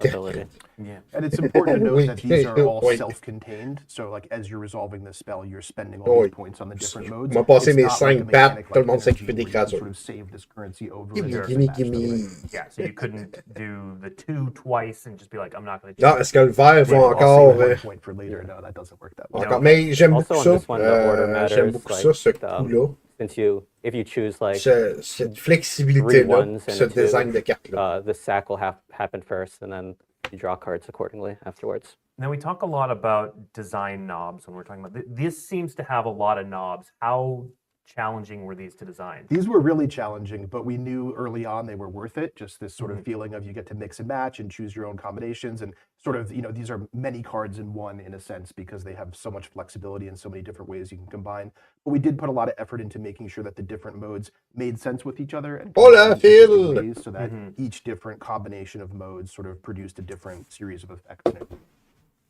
ability. Yeah. And it's important to note that these are all Oui. self-contained. So like as you're resolving the spell, you're spending all Oui. these points on the different modes. On va passer It's mes not like a 5 pattes, mechanic tout le like monde s'occupe energy des where you can créatures. sort of save this currency over Gimme, and over gimme, and match them. gimme. Yeah, so you couldn't do the 2 twice and just be like, I'm not going to Non, est-ce que le vert va I'll encore... save one point for later. No, that doesn't work that way. Encore, mais j'aime Also beaucoup on ça. this one, the order matters. J'aime beaucoup ça, ce coup-là. Since if you choose like Cette 3 flexibilité-là, ones ce and a 2, design de carte-là. the sack will happen first, and then you draw cards accordingly afterwards. Now, we talk a lot about design knobs when we're talking about this. Seems to have a lot of knobs. How challenging were these to design? These were really challenging, but we knew early on they were worth it. Just this sort of feeling of you get to mix and match and choose your own combinations, and sort of, these are many cards in one in a sense because they have so much flexibility and so many different ways you can combine. But we did put a lot of effort into making sure that the different modes made sense with each other and Hola, combined in interesting Phil! ways so that each different combination of modes sort of produced a different series of effects.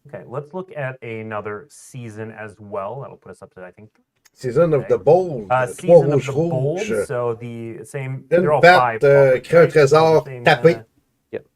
Okay, let's look at another season as well. That'll put us up to, I think, Season of the Bold. 3 Season of the Bold. rouges. So the same. Une They're all patte, 5. crée un trésor, Same, tapé.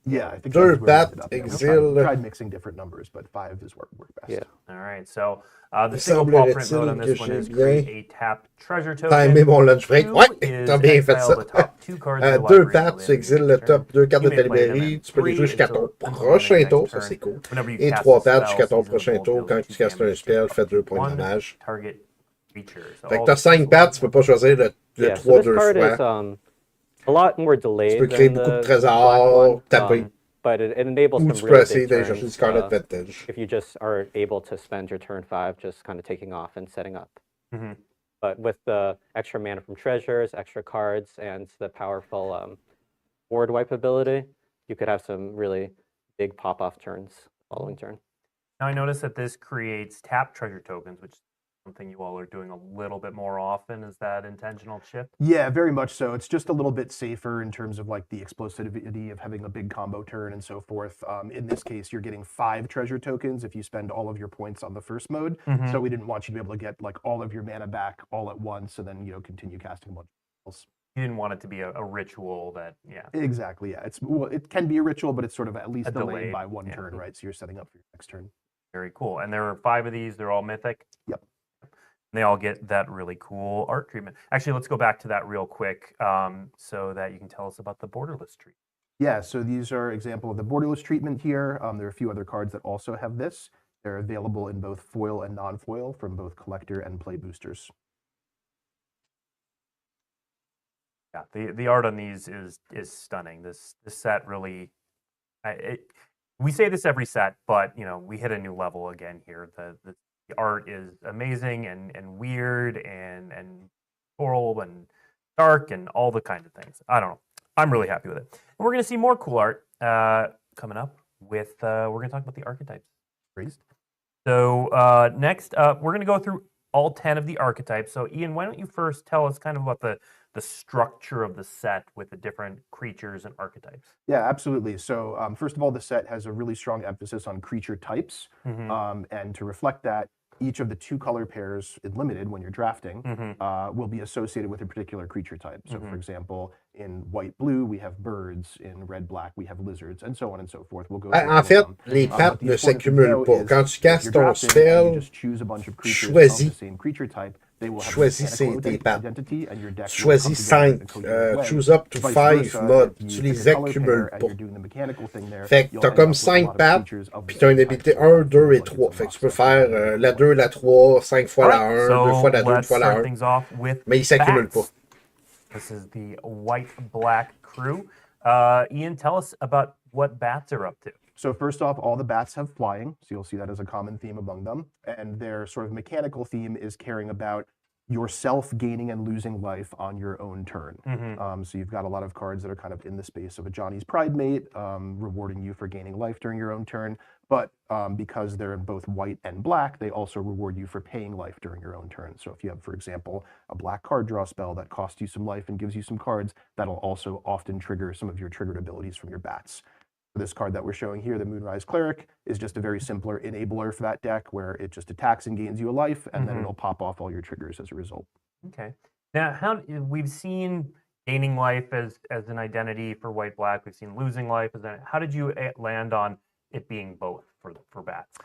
Yeah, I think 2 that's where we pattes, ended up. Yeah, we exil. tried mixing different numbers, but 5 is what worked best. Yeah. All right, so the single paw print mode on Semblerait-il this que one is j'ai create bien a tap treasure T'as aimé token. mon lunch break? 2 Ouais, is t'as bien fait exile ça. the top 2 cards of your 2 library pattes, until tu the end of exiles your le turn. top 2 cartes You de may ta play them librairie. in Tu peux les 3 jouer jusqu'à ton until the prochain next tour, ça turn. c'est cool. Whenever you Et cast 3 a pattes spell, jusqu'à ton Season of the prochain Bold tour. deals Quand 2 tu castes un damage to spell, up fais 2 to points de 1 dommage. target creature. So Fait que all t'as this 5 is pattes, tu peux pas choisir le Yeah, 3 so this 2 card is fois. a lot more delayed Tu peux than créer beaucoup de the black trésors, one, taper. but it enables Ou some tu peux really essayer big d'aller chercher du turns Scarlet Vintage. if you just are able to spend your turn 5 just kind of taking off and setting up. But with the extra mana from treasures, extra cards, and the powerful board wipe ability, you could have some really big pop-off turns following turn. Now I notice that this creates tap treasure tokens, which something you all are doing a little bit more often? Is that intentional shift? Yeah, very much so. It's just a little bit safer in terms of like the explosivity of having a big combo turn and so forth. In this case, you're getting 5 treasure tokens if you spend all of your points on the first mode. So we didn't want you to be able to get like all of your mana back all at once and then, you know, continue casting a bunch of spells. You didn't want it to be a ritual that, yeah. Exactly, yeah. It can be a ritual, but it's sort of at least delayed delayed, by one yeah. turn, right? So you're setting up for your next turn. Very cool. And there are 5 of these. They're all mythic. Yep. They all get that really cool art treatment. Actually, let's go back to that real quick so that you can tell us about the borderless treatment. Yeah, so these are example of the borderless treatment here. There are a few other cards that also have this. They're available in both foil and non-foil from both collector and play boosters. Yeah, the art on these is stunning. This set really, we say this every set, but you know we hit a new level again here. The art is amazing and weird and floral and dark and all the kind of things. I don't know. I'm really happy with it. And we're going to see more cool art coming up with, we're going to talk about the archetypes. So next up, we're going to go through all 10 of the archetypes. So Ian, why don't you first tell us kind of about the structure of the set with the different creatures and archetypes? Yeah, absolutely. So first of all, the set has a really strong emphasis on creature types. And to reflect that, each of the 2 color pairs in limited when you're drafting will be associated with a particular creature type. So for example, in white-blue, we have birds. In red-black, we have lizards, and so on and so forth. We'll go En fait, les cartes ne s'accumulent pas. Quand tu castes ton spell, choisis tes pattes. Choisis 5. Choose up to 5 modes. Tu les accumules pas. Fait que t'as comme 5 pattes, puis t'as une habilité 1, 2 et 3. Fait que tu peux faire la 2, la 3, 5 fois la 1, 2 fois la 2, 2 fois la 1. Mais ils s'accumulent pas. This is the white-black crew. Ian, tell us about what bats are up to. So first off, all the bats have flying, so you'll see that as a common theme among them. And their sort of mechanical theme is caring about yourself gaining and losing life on your own turn. So you've got a lot of cards that are kind of in the space of a Johnny's Pride Mate, rewarding you for gaining life during your own turn. But because they're in both white and black, they also reward you for paying life during your own turn. So if you have, for example, a black card draw spell that costs you some life and gives you some cards, that'll also often trigger some of your triggered abilities from your bats. This card that we're showing here, the Moonrise Cleric, is just a very simpler enabler for that deck where it just attacks and gains you a life, and then it'll pop off all your triggers as a result. Okay. Now, we've seen gaining life as an identity for white-black. We've seen losing life. How did you land on it being both for bats?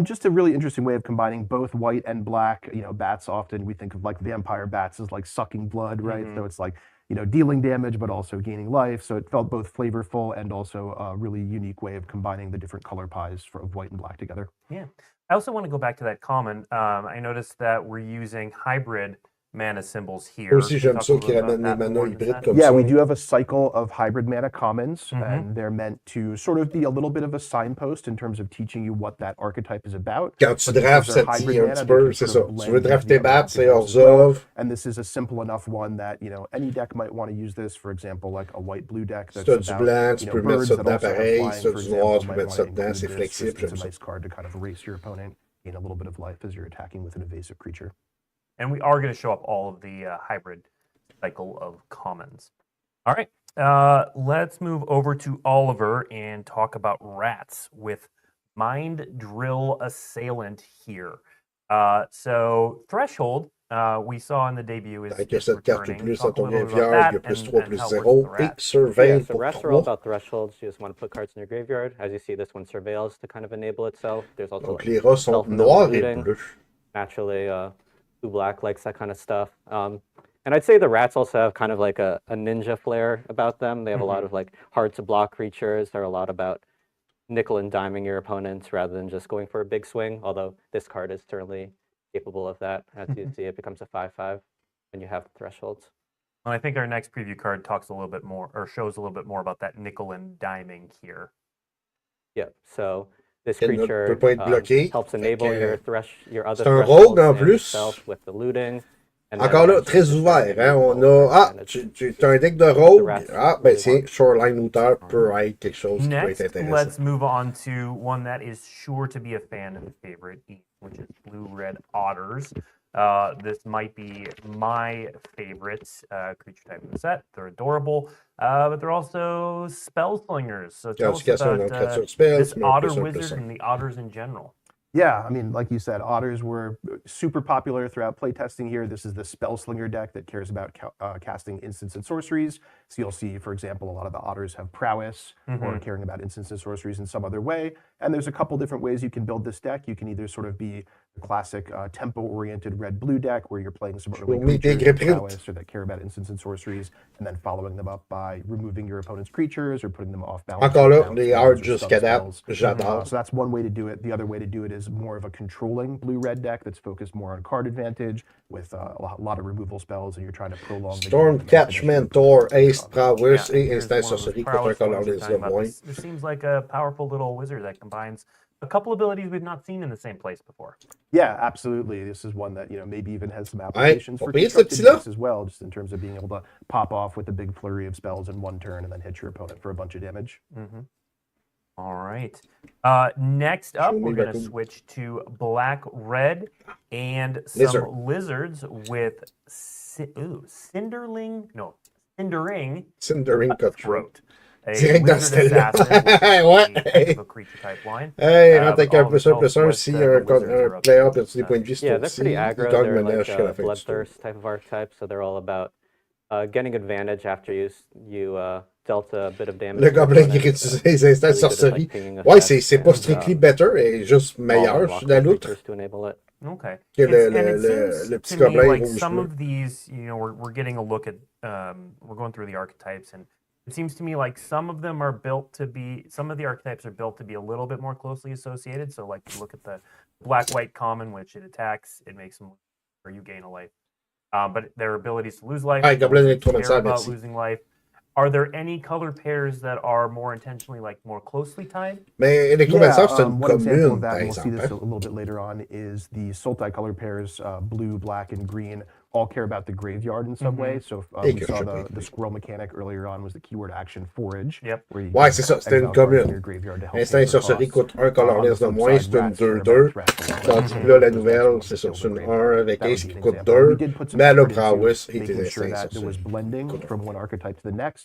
Just a really interesting way of combining both white and black. You know, bats often, we think of like vampire bats as like sucking blood, right? So it's like, you know, dealing damage, but also gaining life. So it felt both flavorful and also a really unique way of combining the different color pies of white and black together. Yeah. I also want to go back to that comment. I noticed that we're using hybrid mana symbols here. Aussi, j'aime ça qu'ils ramènent les mana hybrides comme ça. Yeah, we do have a cycle of hybrid mana commons, and they're meant to sort of be a little bit of a signpost in terms of teaching you what that archetype is about. Quand tu drafts cette un petit peu, c'est ça. Tu veux drafter Bats, c'est Orzhov. And this is a simple enough one that, you know, any deck might want to use this. For example, like a white-blue deck. Si tu as du blanc, tu peux mettre ça dedans pareil. Si tu as du noir, tu peux mettre ça dedans. C'est flexible. It's a nice card to kind of erase your opponent, gain a little bit of life as you're attacking with an evasive creature. And we are going to show up all of the hybrid cycle of commons. All right, let's move over to Oliver and talk about rats with Mind Drill Assailant here. So Threshold, we saw in the debut is avec cette carte plus dans ton graveyard, il y a plus 3, plus 0, et Surveil so pour rats are all 3. about thresholds. You just want to put cards in your graveyard. As you see, this one surveils to kind of enable itself. There's also Donc les rats sont noirs et bleus. Naturally, blue black likes that kind of stuff. And I'd say the rats also have kind of like a ninja flair about them. They have a lot of like hard to block creatures. They're a lot about nickel and diming your opponents rather than just going for a big swing. Although this card is certainly capable of that. As you see, it becomes a 5/5 when you have thresholds. Well, I think our next preview card talks a little bit more, or shows a little bit more about that nickel and diming here. Yeah. So this creature helps enable your other c'est un rogue en plus with the looting. Encore là, très ouvert. Hein? On a, tu as un deck de rogue. Ben tiens, Shoreline Looter peut être quelque chose qui peut être intéressant. Let's move on to one that is sure to be a fan of his favorite, which is Blue-Red Otters. This might be my favorite creature type in the set. They're adorable, but they're also spell slingers. So tell us about this otter wizard and the otters in general. Yeah, I mean, like you said, otters were super popular throughout playtesting here. This is the Spellslinger deck that cares about casting instants and sorceries. So you'll see, for example, a lot of the otters have prowess or caring about instants and sorceries in some other way. And there's a couple different ways you can build this deck. You can either sort of be the classic tempo-oriented red-blue deck where you're playing some early creatures with prowess or that care about instants and sorceries, and then following them up by removing your opponent's creatures or putting them off balance. Encore là, les Horde jusqu'à date, j'adore. So that's one way to do it. The other way to do it is more of a controlling blue-red deck that's focused more on card advantage with a lot of removal spells, and you're trying to prolong the Storm Catch Mentor, Ace Prowess et Instant Sorcery contre un colorless de moins. This seems like a powerful little wizard that combines a couple abilities we've not seen in the same place before. Yeah, absolutely. This is one that, maybe even has some applications for constructed decks as well, just in terms of being able to pop off with a big flurry of spells in one turn and then hit your opponent for a bunch of damage. All right. Next up, we're going to switch to black-red and some lizards with Cindering Cutthroat. Direct dans ce style-là. Ouais. Hey, rentre avec un +1/+1 si un player perd des points de vie. Yeah, they're pretty aggro. They're like a bloodthirst type of archetype, so they're all about getting advantage after you dealt a bit of damage. Le gobelin qui réutilise les instants de sorcerie. Ouais, c'est pas strictly better, et juste meilleur, la loutre. Okay. Que le petit gobelin like rouge. Some of these, we're getting a look at, we're going through the archetypes, and it seems to me like some of the archetypes are built to be a little bit more closely associated. So like you look at the black-white common, which it attacks, it makes them, or you gain a life. But their abilities to lose life, care about losing life. Are there any color pairs that are more intentionally, like, more closely tied? Mais les commentaires, c'est une one example of commune, that, par and we'll see this a exemple. little bit later on, is the Sultai color pairs, blue, black, and green, all care about the graveyard in some way. So we saw the squirrel mechanic earlier on was the keyword action forage. Yep. Ouais, c'est ça, c'était une commune. Instinct et sorcerie coûte un colorless de moins, c'est une 2/2. Tandis que là, la nouvelle, c'est ça, c'est une 1 avec Ace qui coûte 2. Mais elle a prowess et tes instincts et sorcerie.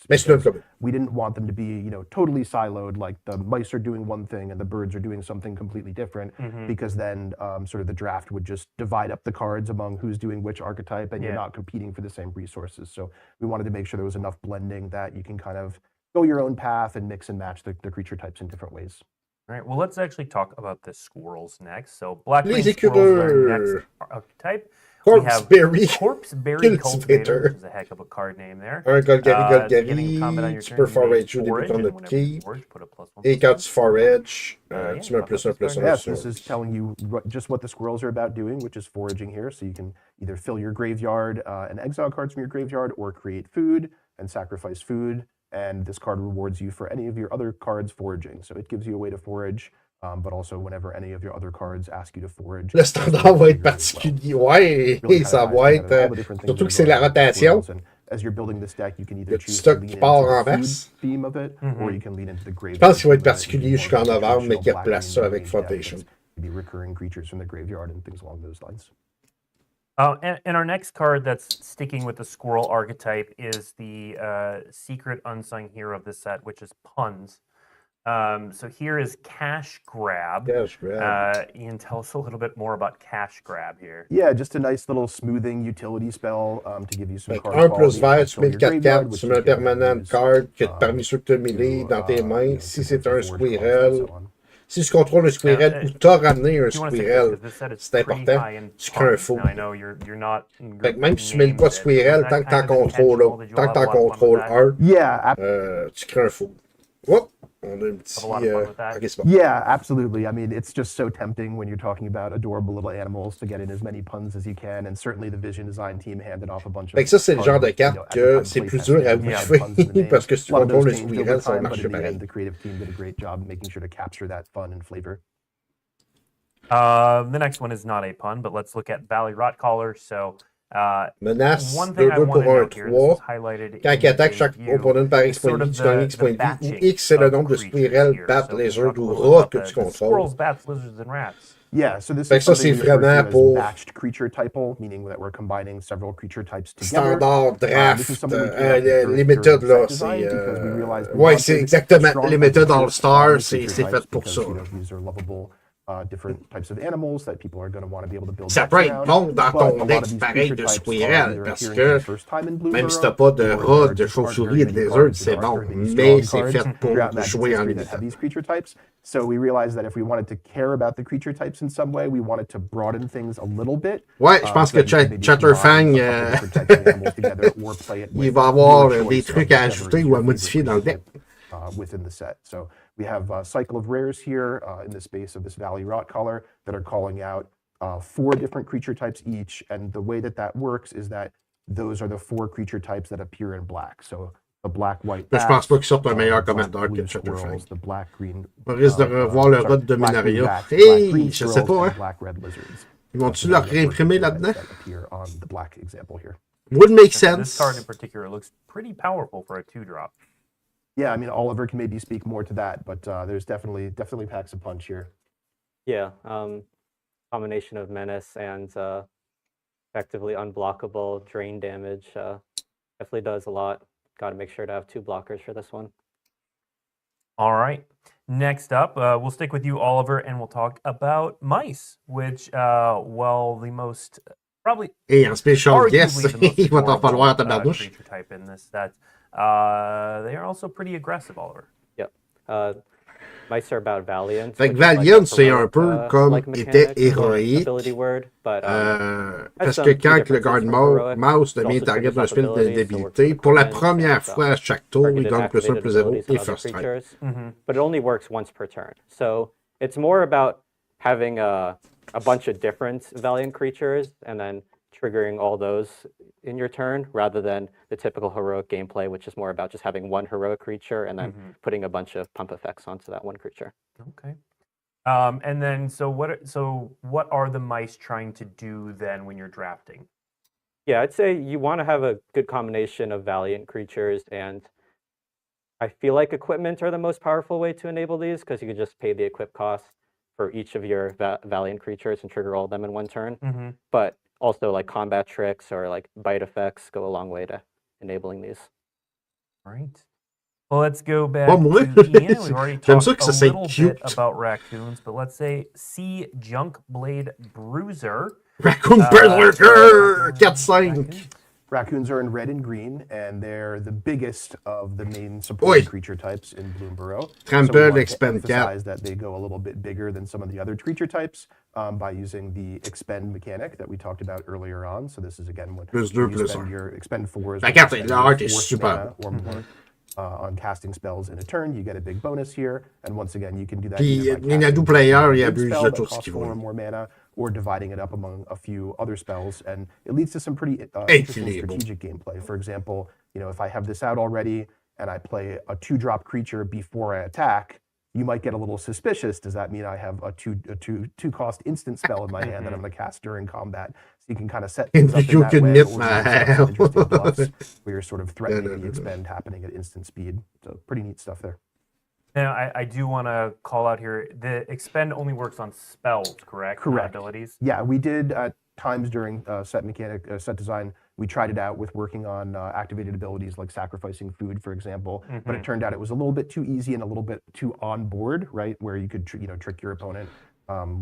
Mais c'est une commune. We didn't want them to be, totally siloed, like the mice are doing one thing and the birds are doing something completely different, because then sort of the draft would just divide up the cards among who's doing which archetype, and you're not competing for the same resources. So we wanted to make sure there was enough blending that you can kind of go your own path and mix and match the creature types in different ways. All right, well, let's actually talk about the squirrels next. So black-green squirrels are our next archetype. Corpseberry Cultivator, which is a heck of a card name there. Un Golgari, tu peux forage au début de ton upkeep. Et quand tu forage, tu mets un +1/+1. Yes, this is telling you just what the squirrels are about doing, which is foraging here. So you can either fill your graveyard and exile cards from your graveyard, or create food and sacrifice food. And this card rewards you for any of your other cards foraging. So it gives you a way to forage. But also whenever any of your other cards ask you to forage. Le standard va être particulier, ouais, et ça va être, surtout que c'est la rotation. As you're building this deck, you can either choose to lean into the theme of it, or you can lean into the graveyard. Je pense qu'il va être particulier jusqu'en novembre, mais qu'il replace ça avec Flotation. Maybe recurring creatures from the graveyard and things along those lines. And our next card that's sticking with the squirrel archetype is the secret unsung hero of this set, which is Puns. So here is Cash Grab. Cash Grab. Ian, tell us a little bit more about Cash Grab here. Yeah, just a nice little smoothing utility spell to give you some card 1 plus vert, tu mets 4 cartes, tu mets un permanent card que parmi ceux que tu as mêlés dans tes mains. Si c'est un squirrel, si tu contrôles un squirrel ou tu as ramené un squirrel, c'est important, tu crées un faux. Fait que même si tu ne mêles pas de squirrel, tant que tu en contrôles un, tu crées un faux. Whoop. Yeah, absolutely. I mean, it's just so tempting when you're talking about adorable little animals to get in as many puns as you can, and certainly the Vision Design team handed off a bunch of. Fait que ça, c'est le genre de carte que c'est plus dur à bouffer parce que si tu contrôles le squirrel, ça va marcher pareil. The creative team did a great job making sure to capture that fun and flavor. The next one is not a pun, but let's look at Valley Rotcaller. So. Menace 2/2 pour un 3. Quand il attaque chaque opponent par X point de vie, tu gagnes X point de vie, où X c'est le nombre de squirrels, bats, lizards ou rats que tu contrôles. Yeah, so this Fait is que ça, something c'est we refer to vraiment as pour batched creature typal, meaning that we're combining several creature types together. standard, This is draft, something we came up with les during méthodes, là, set c'est... design because we realized we Ouais, wanted c'est a exactement. strong Les méthodes emphasis All-Star, on the c'est creature fait types pour because, ça. you know, these are lovable different types of animals that people are going to want to be able to build Ça decks peut être around. bon dans But ton a lot deck of these pareil creature de types are squirrel, either parce appearing que for the first time in même si Bloomburrow, t'as pas de or rod, there de just aren't chauve-souris et very de many lézard, cards c'est that are bon. very Mais strong c'est cards fait pour throughout Magic's jouer en history that have limited. these creature types. So we realized that if we wanted to care about the creature types in some way, we wanted to broaden things a little bit. Ouais, je pense so que that you could maybe Chatterfang, combine a couple different types of animals together or play it il with va your avoir choice des of trucs à whichever ajouter is ou your à favorite modifier dans le creature deck. type, within the set. So we have a cycle of rares here in the space of this Valley Rot collar that are calling out 4 different creature types each. And the way that that works is that those are the 4 creature types that appear in black. So the black, white, Je pense pas qu'il sorte un the meilleur black, commandeur que blue Chatterfang. squirrels, the black, green. On risque de revoir le sorry, rod de black, blue Minaria. rats, black, Hey, green je sais squirrels, pas, and hein. black, red lizards. Ils vont-tu So le those are the réimprimer creature types là-dedans? that appear on the black example here. Would make This sense. card in particular looks pretty powerful for a 2-drop. Yeah, I mean, Oliver can maybe speak more to that, but there's definitely packs a punch here. Yeah, combination of menace and effectively unblockable drain damage definitely does a lot. Got to make sure to have 2 blockers for this one. All right. Next up, we'll stick with you, Oliver, and we'll talk about mice, which, well, the most probably Et en special guest, arguably the most il va t'en adorable, falloir ta tabarnouche. creature type in this set. They are also pretty aggressive, Oliver. Yep. Mice are about Valiant. Fait que which is like a Valiant, c'est un heroic, peu comme like était mechanic, héroïque. ability word, but, Parce some que key quand le differences garde from heroic, mouse it devient also target triggers d'un off spell de abilities, so débilité, works pour la with commons première and, fois à chaque tour, il targeted donne plus 1, activated plus 0 abilities et on other first strike. creatures, but it only works once per turn. So it's more about having a bunch of different Valiant creatures and then triggering all those in your turn, rather than the typical heroic gameplay, which is more about just having one heroic creature and then putting a bunch of pump effects onto that one creature. Okay. And then, so what are the mice trying to do then when you're drafting? Yeah, I'd say you want to have a good combination of Valiant creatures, and I feel like equipment are the most powerful way to enable these, because you can just pay the equip cost for each of your Valiant creatures and trigger all of them in one turn. But also, like, combat tricks or like bite effects go a long way to enabling these. All right. Well, let's go back Pas moi. to Ian. We've already J'aime talked ça que a ça c'est little cute. bit about raccoons, but let's say Sea Junk Blade Bruiser. Raccoon Berserker 4-5. Raccoons are in red and green, and they're the biggest of the main supporting creature types in Bloomburrow. Trample, so we want to expend emphasize that they go a little bit bigger than some of the other creature types by using the expend mechanic that we talked about earlier on. So this is again when Plus 2, you plus spend 1. your expend 4s. La carte, l'art est super. Or more on casting spells in a turn, you get a big bonus here. And once again, you can do that. Puis either by Ninadu casting player, a il big abuse spell de that tout ce costs qu'il 4 or veut. more mana, or dividing it up among a few other spells, and it leads to some pretty interesting strategic gameplay. For example, you know, if I have this out already and I play a 2-drop creature before I attack, you might get a little suspicious. Does that mean I have a two cost instant spell in my hand that I'm going to cast during combat? So you can kind of set things up in that way, or you can set up some interesting bluffs where you're sort of threatening the expend happening at instant speed. So pretty neat stuff there. Now, I do want to call out here, the expend only works on spells, correct? Correct. Not abilities? Yeah, we did at times during set design, we tried it out with working on activated abilities like sacrificing food, for example. But it turned out it was a little bit too easy and a little bit too on board, right? Where you could trick your opponent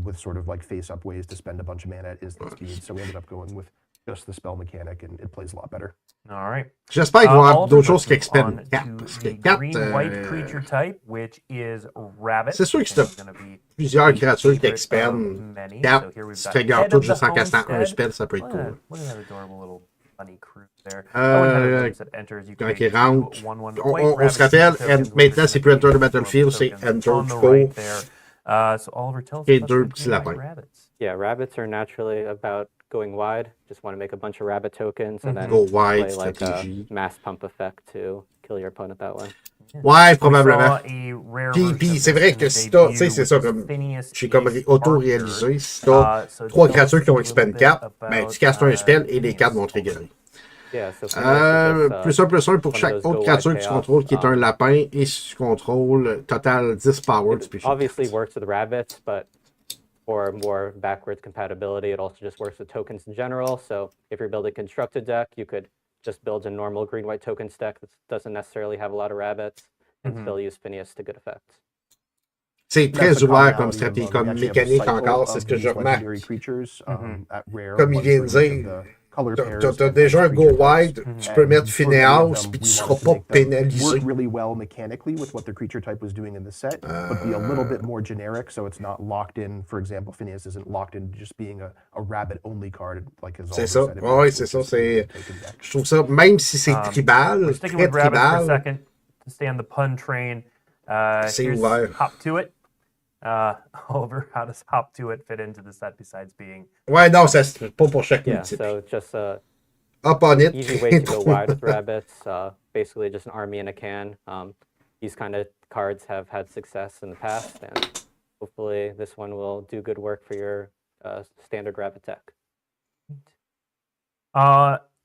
with sort of like face-up ways to spend a bunch of mana at instant speed. So we ended up going with just the spell mechanic, and it plays a lot better. All right. J'espère qu'il va y avoir Oliver, d'autres choses let's move qu'Expend on 4. to Parce que the 4, green-white creature type, which is rabbit. c'est sûr que c'est and it's gonna be plusieurs créatures qui favorite expend of many. 4. So here we've Si got tu regardes Head tout of the juste en castant un Homestead. spell, ça peut être Look cool. at that adorable little bunny crew there. Oh, and Head of the Homestead enters, you Quand create il two rentre, 1/1 on white se rabbit rappelle, tokens with maintenant c'est plus Enter the your Battlefield, c'est tokens Enter on du the coup. right there. So Oliver, tell us Et about deux the petits green-white lapins. rabbits. Yeah, rabbits are naturally about going wide. Just want to make a bunch of rabbit tokens and then Go wide, play like a stratégie. mass pump effect to kill your opponent that way. Ouais, We probablement. saw a rare Puis, version puis of c'est this vrai in que the si t'as, tu debut, sais, c'est which ça, is comme Phineas j'ai comme Ace auto-réalisé. Archer. Si t'as So 3 tell créatures us qui ont a expend little 4, bit ben tu castes un about, spell et les Phineas 4 vont also. triggerer. Yeah, so Phineas is just, Plus 1 pour one of chaque those autre go créature wide que tu payoffs. contrôles, qui est un lapin, et si tu contrôles, total 10 power, tu peux It faire obviously 4. works with rabbits, but for more backwards compatibility. It also just works with tokens in general. So if you're building a constructed deck, you could just build a normal green-white tokens deck that doesn't necessarily have a lot of rabbits and still use Phineas to good effect. C'est That's très the ouvert comme commonality stratégie, of, comme we actually have a mécanique cycle encore, of c'est ce que these je remarque. legendary creatures, at rare, Comme il one vient for de each of dire, the color t'as pairs t'as and déjà un creature go types. wide, tu peux And mettre for many of Phineas, them, puis tu we seras wanted to pas make them pénalisé. work really well mechanically with what the creature type was doing in the set, but be a little bit more generic, so it's not locked in. For example, Phineas isn't locked in just being a rabbit-only card, like his C'est Oliver ça. said. Ouais, c'est ça. Je trouve ça, même si c'est tribal, We're sticking très with rabbits for a tribal, second to stay on the pun train. c'est Here's ouvert. Hop to It. Oliver, how does Hop to It fit into the set besides being... Ouais, non, c'est pas pour chaque Yeah, type. so just Up on it. easy way to go wide with rabbits. Basically just an army in a can. These kind of cards have had success in the past, and hopefully this one will do good work for your standard rabbit deck.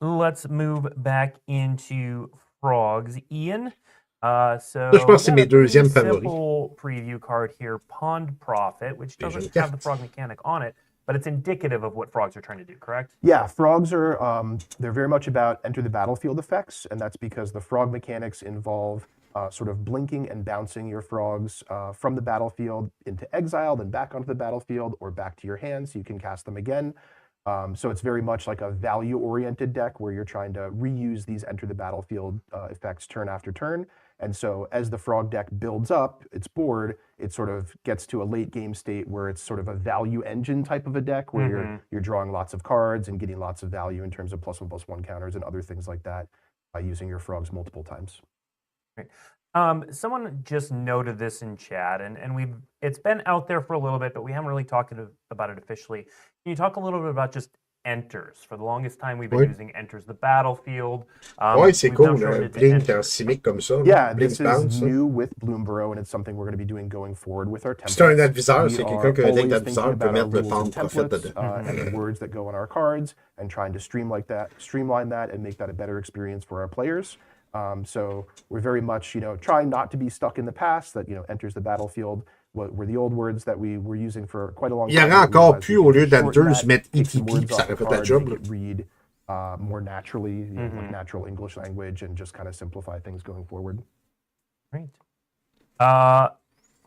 Let's move back into frogs. Ian, so Je pense que c'est we mes got a pretty deuxièmes favoris. simple preview card here, Pond Prophet, which doesn't Déjà have the frog mechanic on it, but it's indicative of what frogs are trying to do, correct? Yeah, frogs are, they're very much about enter the battlefield effects, and that's because the frog mechanics involve sort of blinking and bouncing your frogs from the battlefield into exile, then back onto the battlefield, or back to your hand so you can cast them again. So it's very much like a value-oriented deck where you're trying to reuse these enter the battlefield effects turn after turn. And so as the frog deck builds up its board, it sort of gets to a late game state where it's sort of a value engine type of a deck where you're drawing lots of cards and getting lots of value in terms of +1/+1 counters and other things like that by using your frogs multiple times. Right. Someone just noted this in chat, and it's been out there for a little bit, but we haven't really talked about it officially. Can you talk a little bit about just enters? For the longest time, we've been using enters the battlefield. Ouais, c'est we've now cool, shortened it to Blink enters. en cynique comme ça. Yeah, Blink this bounce. is new with Bloomburrow, and it's something we're going to be doing going forward with our templates. C'est un adviseur, We c'est are quelqu'un qui a un deck always d'adviseur thinking peut about our mettre le rules temps and de prophète templates, dedans. and the words that go on our cards, and trying to streamline that and make that a better experience for our players. So we're very much, trying not to be stuck in the past that, enters the battlefield were the old words that we were using for quite a long Il y time. aurait but we encore realized pu, we au could lieu shorten d'enters, that, mettre take some ETB, words puis ça off the aurait fait la card, job. make là. it read more naturally, like natural English language, and just kind of simplify things going forward. Great.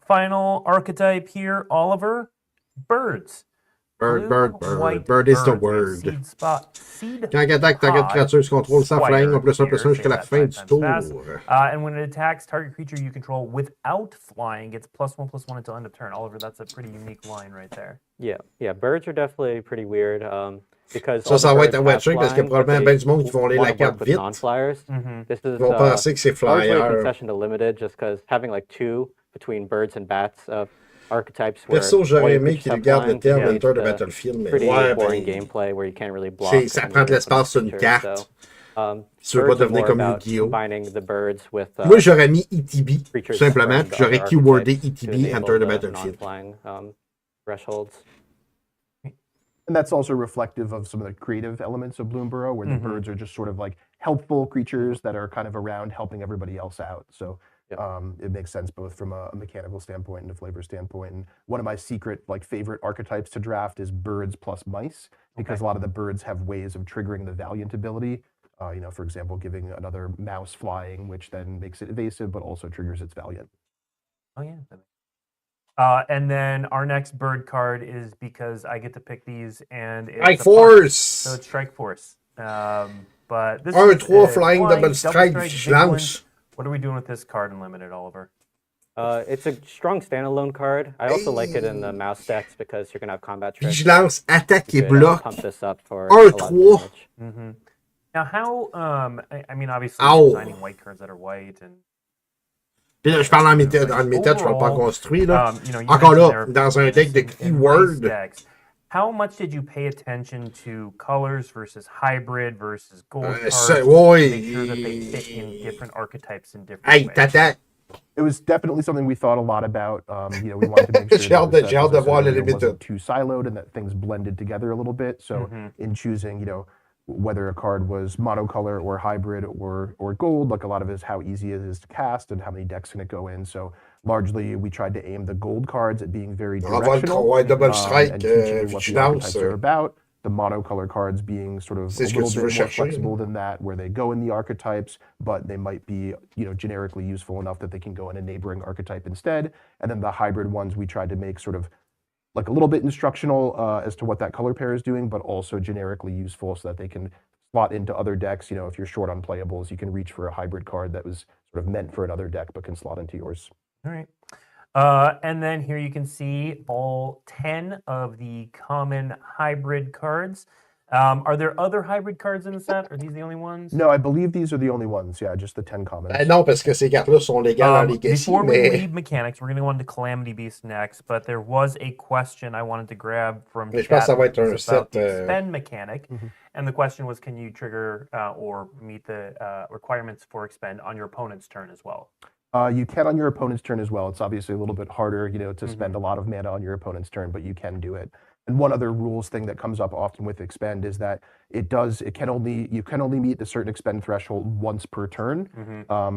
Final archetype here, Oliver. Birds. Bird, Blue, bird, bird. white Bird is the birds with word. Seed spot. Seed Quand il attaque, target pod créature se contrôle sans squire flingue, en plus 1/+1 here, jusqu'à la say fin that du 5 tour. times fast. And when it attacks target creature you control without flying, gets +1/+1 until end of turn. Oliver, that's a pretty unique line right there. Yeah, birds are definitely pretty weird. Because Ça all the va être birds un have wet trick parce qu'il y a flying, but probablement they bien du monde qui vont lire wanna la carte work with vite. non-flyers. This is Ils vont penser que c'est largely a flyer. concession to limited, just because having like two between birds and bats archetypes where Perso, all j'aurais your aimé creatures qu'il have garde le flying terme leads Enter de to Battlefield, mais pretty ouais, boring ben, gameplay where you can't really block. ça any prend de of l'espace sur the une creatures. carte. So, Si tu veux pas birds are devenir more comme about Yu-Gi-Oh! combining the birds with Moi, j'aurais mis ETB, tout creatures simplement, from puis the j'aurais other keywordé archetypes to ETB, enable Enter the the Battlefield. non-flying thresholds. And that's also reflective of some of the creative elements of Bloomburrow, where the birds are just sort of like helpful creatures that are kind of around helping everybody else out. So it makes sense both from a mechanical standpoint and a flavor standpoint. And one of my secret favorite archetypes to draft is birds plus mice, because a lot of the birds have ways of triggering the Valiant ability. For example, giving another mouse flying, which then makes it evasive, but also triggers its Valiant. Oh, yeah. And then our next bird card is because I get to pick these, and it's Strike a Force! So it's Strike Force. But this 1/3 is flying, double strike, vigilance. What are we doing with this card in Limited, Oliver? It's a strong standalone card. I also like it in the mouse decks because you're going to have combat tricks. Vigilance, attaque et You could, bloc. pump this up for a lot of 1/3. damage. Now, how, I mean, obviously, Ow. designing white cards that are white and... Puis là, je parle en méthode, je parle pas en construit. Là. you Encore mentioned là, there dans un deck de in mice keyword. decks. How much did you pay attention to colors versus hybrid versus gold cards to make sure that they fit in different archetypes in different Hey, ways? t'attaques. It was definitely something we thought a lot about. We wanted to make sure J'ai hâte that de voir le it limite. wasn't too siloed and that things blended together a little bit. So in choosing, whether a card was monocolor or hybrid or gold. Like a lot of it is how easy it is to cast and how many decks can it go in. So largely we tried to aim the gold cards at being very directional and teaching what the archetypes are about. The monocolor cards being sort of a little bit more flexible than that, where they go in the archetypes, but they might be, generically useful enough that they can go in a neighboring archetype instead. And then the hybrid ones we tried to make sort of like a little bit instructional as to what that color pair is doing, but also generically useful so that they can slot into other decks. If you're short on playables, you can reach for a hybrid card that was sort of meant for another deck, but can slot into yours. All right. And then here you can see all 10 of the common hybrid cards. Are there other hybrid cards in the set? Are these the only ones? No, I believe these are the only ones. Yeah, just the 10 commons. Non, parce que ces cartes-là sont légales en Legacy. Before we leave mechanics, we're going to go on to Calamity Beast next, but there was a question I wanted to grab from chat. Je pense que ça va être un set. Expend mechanic. And the question was, can you trigger or meet the requirements for expend on your opponent's turn as well? You can on your opponent's turn as well. It's obviously a little bit harder, to spend a lot of mana on your opponent's turn, but you can do it. And one other rules thing that comes up often with expend is that you can only meet a certain expend threshold once per turn,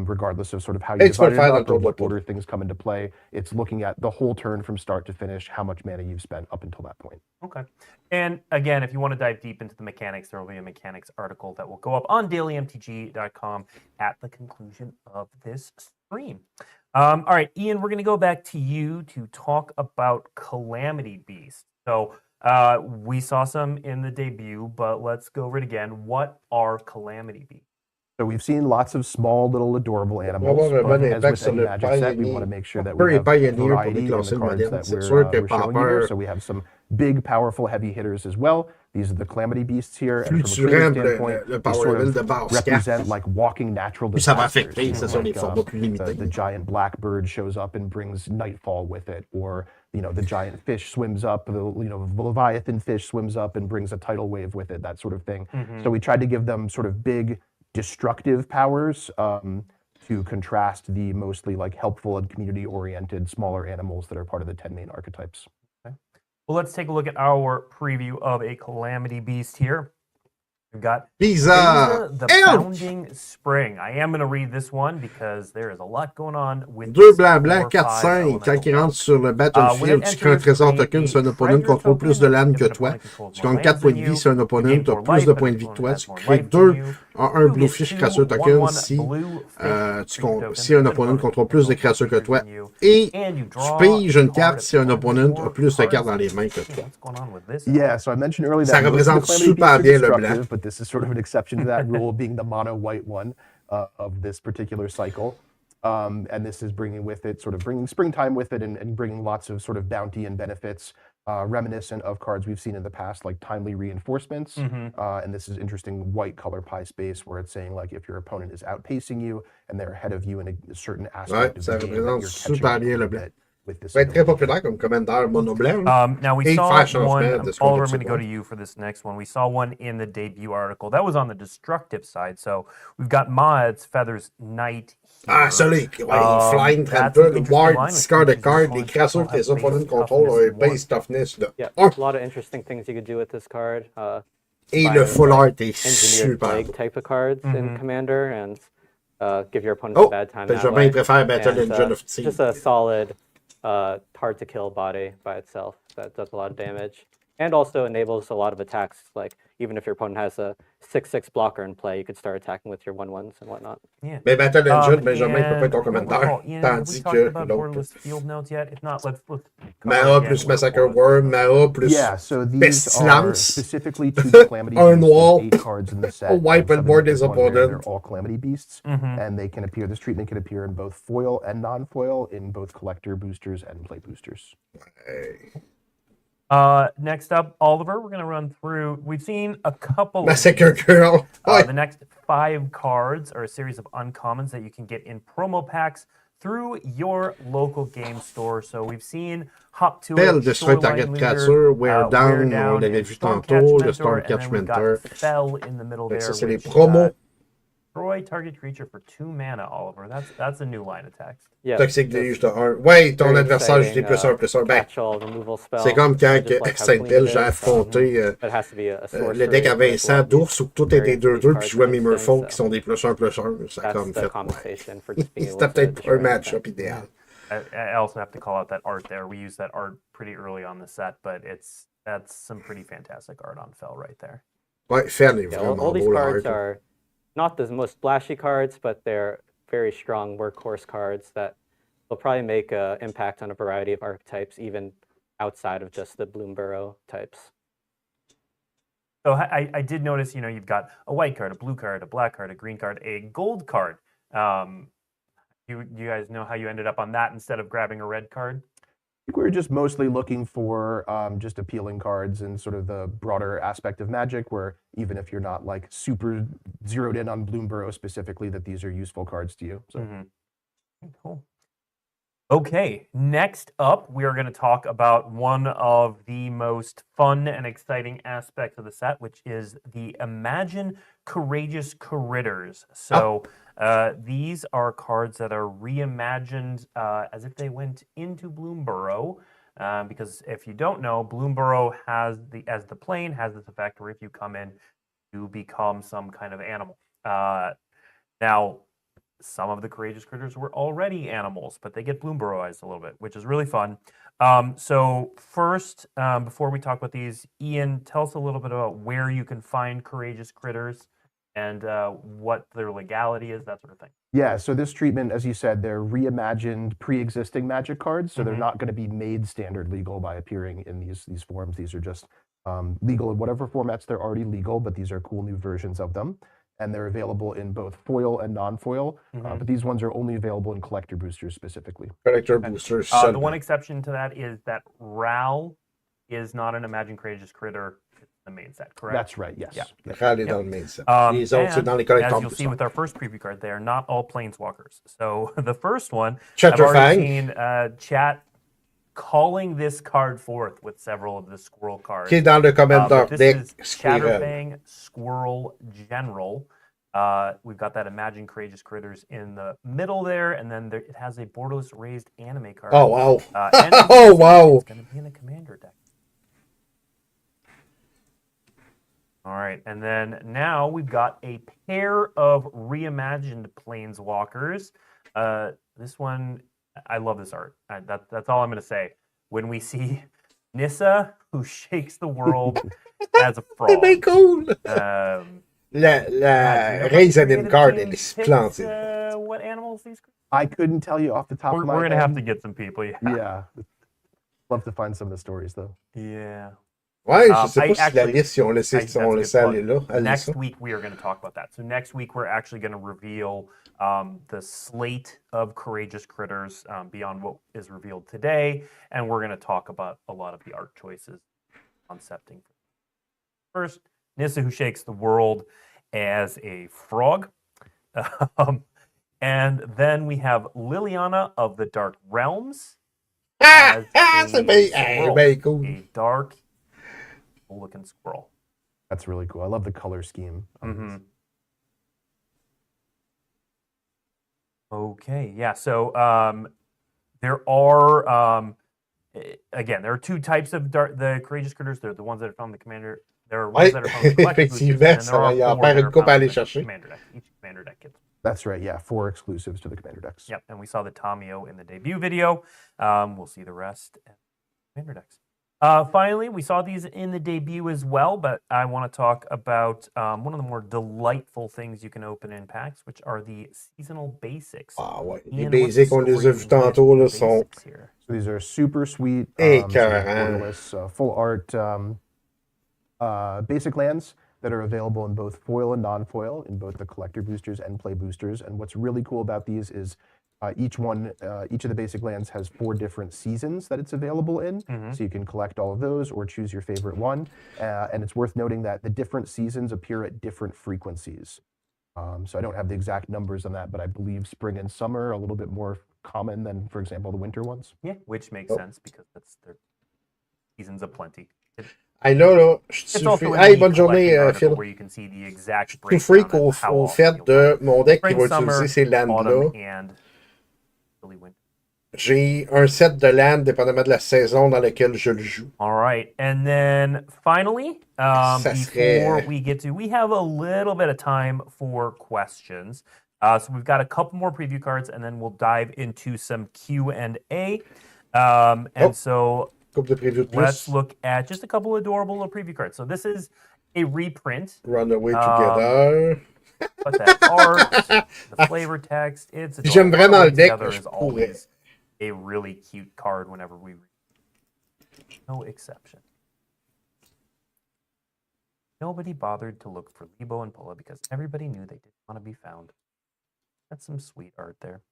regardless of sort of how you divide it up or what order things come into play. It's looking at the whole turn from start to finish, how much mana you've spent up until that point. Okay. And again, if you want to dive deep into the mechanics, there will be a mechanics article that will go up on dailymtg.com at the conclusion of this stream. All right, Ian, we're going to go back to you to talk about Calamity Beast. So we saw some in the debut, but let's go over it again. What are Calamity Beasts? So we've seen lots of small, little, adorable animals. But as with any Magic set, we want to make sure that we have variety in the cards that we're showing here. So we have some big, powerful, heavy hitters as well. These are the Calamity Beasts here. And from a creative standpoint, they sort of represent like walking natural disasters. The giant blackbird shows up and brings nightfall with it, or the giant fish swims up, the Leviathan fish swims up and brings a tidal wave with it, that sort of thing. So we tried to give them sort of big, destructive powers to contrast the mostly like helpful and community-oriented smaller animals that are part of the 10 main archetypes. Okay. Well, let's take a look at our preview of a Calamity Beast here. We've got Pisa, the Bounding Spring. I am going to read this one because there is a lot going on with 2 blancs, 4-5. Quand il rentre sur le battlefield, tu crées un trésor token si un opponent contrôle plus de land que toi. Tu gagnes 4 points de vie si un opponent a plus de points de vie que toi. Tu crées 2 en 1 Bluefish créature token si un opponent contrôle plus de créatures que toi. Et tu piges une carte si un opponent a plus de cartes dans les mains que toi. Yeah, so I mentioned earlier that ça représente super bien le blanc. But this is sort of an exception to that rule, being the mono white one of this particular cycle. And this is bringing with it, sort of bringing springtime with it and bringing lots of sort of bounty and benefits reminiscent of cards we've seen in the past, like timely reinforcements. And this is interesting white color pie space where it's saying like if your opponent is outpacing you and they're ahead of you in a certain aspect of the game, that you're catching up with this. Ça va être très populaire comme commentaire mono blanc. Now we saw one, Oliver, I'm going to go to you for this next one. We saw one in the debut article. That was on the destructive side. So we've got Maad's Feathers Knight here. Ah, celui qui Phlann, Trample, Ward, discard a card, les créatures que tes opponents contrôlent ont un base toughness de 1. A lot of interesting things you could do with this card. Et le full art est super. Type of cards in Commander and give your opponent a bad time that way. Préfère Battle Engine of Team. Just a solid hard to kill body by itself that does a lot of damage and also enables a lot of attacks. Like even if your opponent has a 6/6 blocker in play, you could start attacking with your 1/1s and whatnot. Yeah. Mais Battle Engine, Benjamin peut pas être ton commentaire. Tandis que l'autre. Field notes yet? If not, let's Mara plus Massacre Worm, Mara plus so these are specifically to the Calamity Beasts, 8 cards in the set. Wipe and board his opponent. They're all Calamity Beasts, and they can appear. This treatment can appear in both foil and non-foil, in both collector boosters and play boosters. Next up, Oliver, we're going to run through. We've seen a couple. Massacre Girl. The next 5 cards are a series of uncommons that you can get in promo packs through your local game store. So we've seen Hop to It, Destroy Target Créature, Wear Down, on l'avait vu tantôt, le Storm Catch Mentor. Fell in the middle there. Ça, c'est les promos. destroy target creature for 2 mana, Oliver. That's a new line of text. Yeah, Toxique de just juste 1. Ouais, ton very adversaire, je l'ai exciting, +1/+1. Ben, catch-all removal spell. c'est comme quand I just like how Sainte-Pelle, clean j'ai it is. affronté But it has to be a le sorcery deck à with Vincent a lot of these d'ours où tout était variants of 2-2, these puis cards je jouais mes and instants, Merfolk qui so sont des +1/+1. Ça a that's comme the fait, ouais. compensation for just being able C'était to peut-être pas un destroy anything. match-up idéal. I also have to call out that art there. We used that art pretty early on the set, but that's some pretty fantastic art on Fel right there. Ouais, Phlann est Yeah, vraiment all these beau, cards l'art. are not the most splashy cards, but they're very strong workhorse cards that will probably make an impact on a variety of archetypes, even outside of just the Bloomburrow types. So I did notice, you've got a white card, a blue card, a black card, a green card, a gold card. You guys know how you ended up on that instead of grabbing a red card? I think we were just mostly looking for just appealing cards and sort of the broader aspect of Magic, where even if you're not like super zeroed in on Bloomburrow specifically, that these are useful cards to you. So. Cool. Okay, next up, we are going to talk about one of the most fun and exciting aspects of the set, which is the Imagine Courageous Critters. So these are cards that are reimagined as if they went into Bloomburrow. Because if you don't know, Bloomburrow has as the plane has this effect where if you come in, you become some kind of animal. Now, some of the courageous critters were already animals, but they get Bloomburrowized a little bit, which is really fun. So first, before we talk about these, Ian, tell us a little bit about where you can find courageous critters and what their legality is, that sort of thing. Yeah, so this treatment, as you said, they're reimagined pre-existing Magic cards, so they're not going to be made standard legal by appearing in these forms. These are just legal in whatever formats they're already legal, but these are cool new versions of them. And they're available in both foil and non-foil, but these ones are only available in collector boosters specifically. Collector boosters. The one exception to that is that Ral is not an Imagine Courageous Critter in the main set, correct? That's right, yes. Yeah. Ral est dans le main set. Les autres, And c'est dans les collecteurs as you'll see with our first preview card, they are not all Planeswalkers. So the first one, I've Chatterfang. already seen chat calling this card forth with several of the Squirrel cards. Qui est dans le commentaire This deck is Squirrel. Chatterfang Squirrel General. We've got that Imagine Courageous Critters in the middle there, and then it has a borderless raised anime card. Oh, wow. And Oh, wow. It's going to be in a commander deck. All right, and then now we've got a pair of reimagined Planeswalkers. This one, I love this art. That's all I'm going to say. When we see Nissa, who shakes the world as a frog. C'est bien cool. La Raisin card, elle est splendide. What animals these? I couldn't tell you off the top of my head. We're going to have to get some people. Yeah. Love to find some of the stories, though. Yeah. Ouais, je sais pas si la liste, si on laissé aller là. Next week, we are going to talk about that. So next week, we're actually going to reveal the slate of courageous critters beyond what is revealed today. And we're going to talk about a lot of the art choices, concepting. First, Nissa, who shakes the world as a frog. And then we have Liliana of the Dark Realms. C'est bien cool. A dark looking squirrel. That's really cool. I love the color scheme. Okay, yeah. So there are again, there are two types of the courageous critters. They're the ones that are found in the commander. There are ones that are found in the collector boosters, Effectivement, and ça there va are y en four faire that une are coupe à found aller in the chercher. commander deck. Each commander deck gets. That's right, yeah. 4 exclusives to the commander decks. Yep, and we saw the Tamio in the debut video. We'll see the rest in commander decks. Finally, we saw these in the debut as well, but I want to talk about one of the more delightful things you can open in packs, which are the seasonal basics. Ah ouais, les Ian, basics, what's on the les a story vus tantôt, là, with sont basics here? So these are super sweet, Écœurant. full art basic lands that are available in both foil and non-foil, in both the collector boosters and play boosters. And what's really cool about these is each of the basic lands has 4 different seasons that it's available in. So you can collect all of those or choose your favorite one. And it's worth noting that the different seasons appear at different frequencies. So I don't have the exact numbers on that, but I believe spring and summer are a little bit more common than, for example, the winter ones. Yeah, which makes sense because that's their seasons of plenty. Hey, là, je It's suis also free. in Hey, the bonne journée, collecting article Phil. where you can see the exact Tout freak breakdown au, of how au often fait you'll de play mon deck qui spring, va summer, utiliser ces lands-là. autumn, and early winter. J'ai un set de land dépendamment de la saison dans laquelle je le joue. All right, and then finally, Ça before serait... we get to, we have a little bit of time for questions. So we've got a couple more preview cards, and then we'll dive into some Q&A. And so Coupe de preview de let's plus. look at just a couple adorable little preview cards. So this is a reprint. Runaway Together. But that art, the flavor text, it's adorable. J'aime vraiment Runaway le deck, Together je is pourrais. always a really cute card whenever we read. No exception. Nobody bothered to look for Lebo and Pola because everybody knew they didn't want to be found. That's some sweet art there.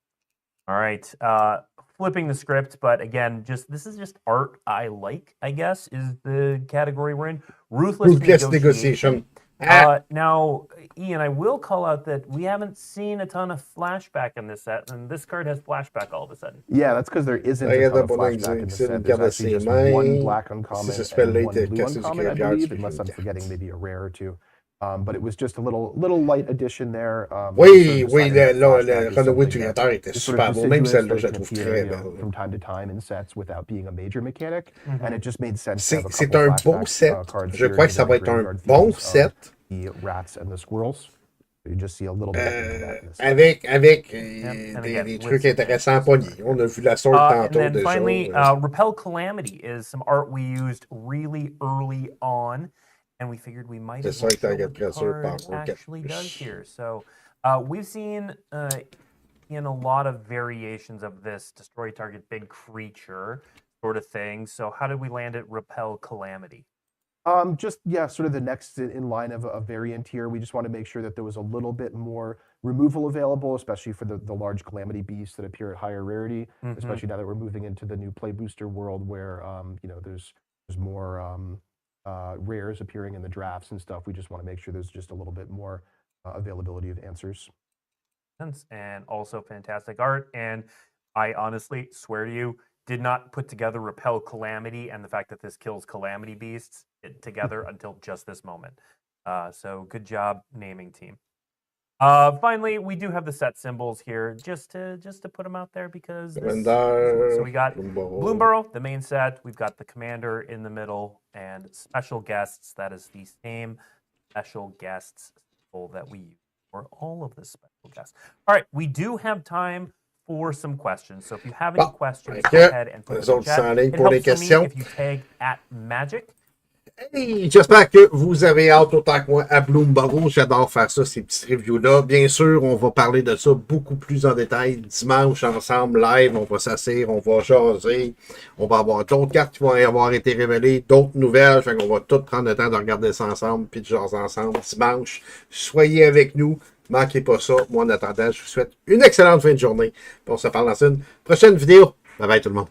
All right, flipping the script, but again, this is just art I like, I guess, is the category we're in. Ruthless negotiation. Now, Ian, I will call out that we haven't seen a ton of flashback in this set, and this card has flashback all of a sudden. Yeah, that's because there isn't a ton of flashback in this set. There's actually just one black uncommon and one blue uncommon, I believe, unless I'm forgetting maybe a rare or two. But it was just a little light addition there. Oui, le Runaway Together était super beau. Même celle-là, je la trouve très belle. From time to time in sets without being a major mechanic, and it just made sense. C'est un beau set. Je crois que ça va être un bon set. The rats and the squirrels. You just see a little bit of that in this avec des trucs intéressants à pogner. On a vu la sorte tantôt and then déjà. Finally, Repel Calamity is some art we used really early on, and we figured we might as well show what the card actually does here. So we've seen in a lot of variations of this destroy target big creature sort of thing. So how did we land at Repel Calamity? Sort of the next in line of a variant here. We just want to make sure that there was a little bit more removal available, especially for the large calamity beasts that appear at higher rarity, especially now that we're moving into the new play booster world where there's more rares appearing in the drafts and stuff. We just want to make sure there's just a little bit more availability of answers. And also fantastic art. And I honestly swear to you, did not put together Repel Calamity and the fact that this kills Calamity Beasts together until just this moment. So good job naming team. Finally, we do have the set symbols here just to put them out there because so we got Bloomburrow, the main set. We've got the commander in the middle and special guests. That is the same special guests symbol that we use for all of the special guests. All right, we do have time for some questions. So if you have any questions, go ahead and put them in the chat. It helps for me if you tag @Magic. Hey, j'espère que vous avez hâte autant que moi à Bloomburrow. J'adore faire ça, ces petites reviews-là. Bien sûr, on va parler de ça beaucoup plus en détail dimanche ensemble, live. On va s'asseoir, on va jaser. On va avoir d'autres cartes qui vont avoir été révélées, d'autres nouvelles. Fait qu'on va tout prendre le temps de regarder ça ensemble puis de jaser ensemble dimanche. Soyez avec nous. Manquez pas ça. Moi, en attendant, je vous souhaite une excellente fin de journée. On se parle dans une prochaine vidéo. Bye bye tout le monde.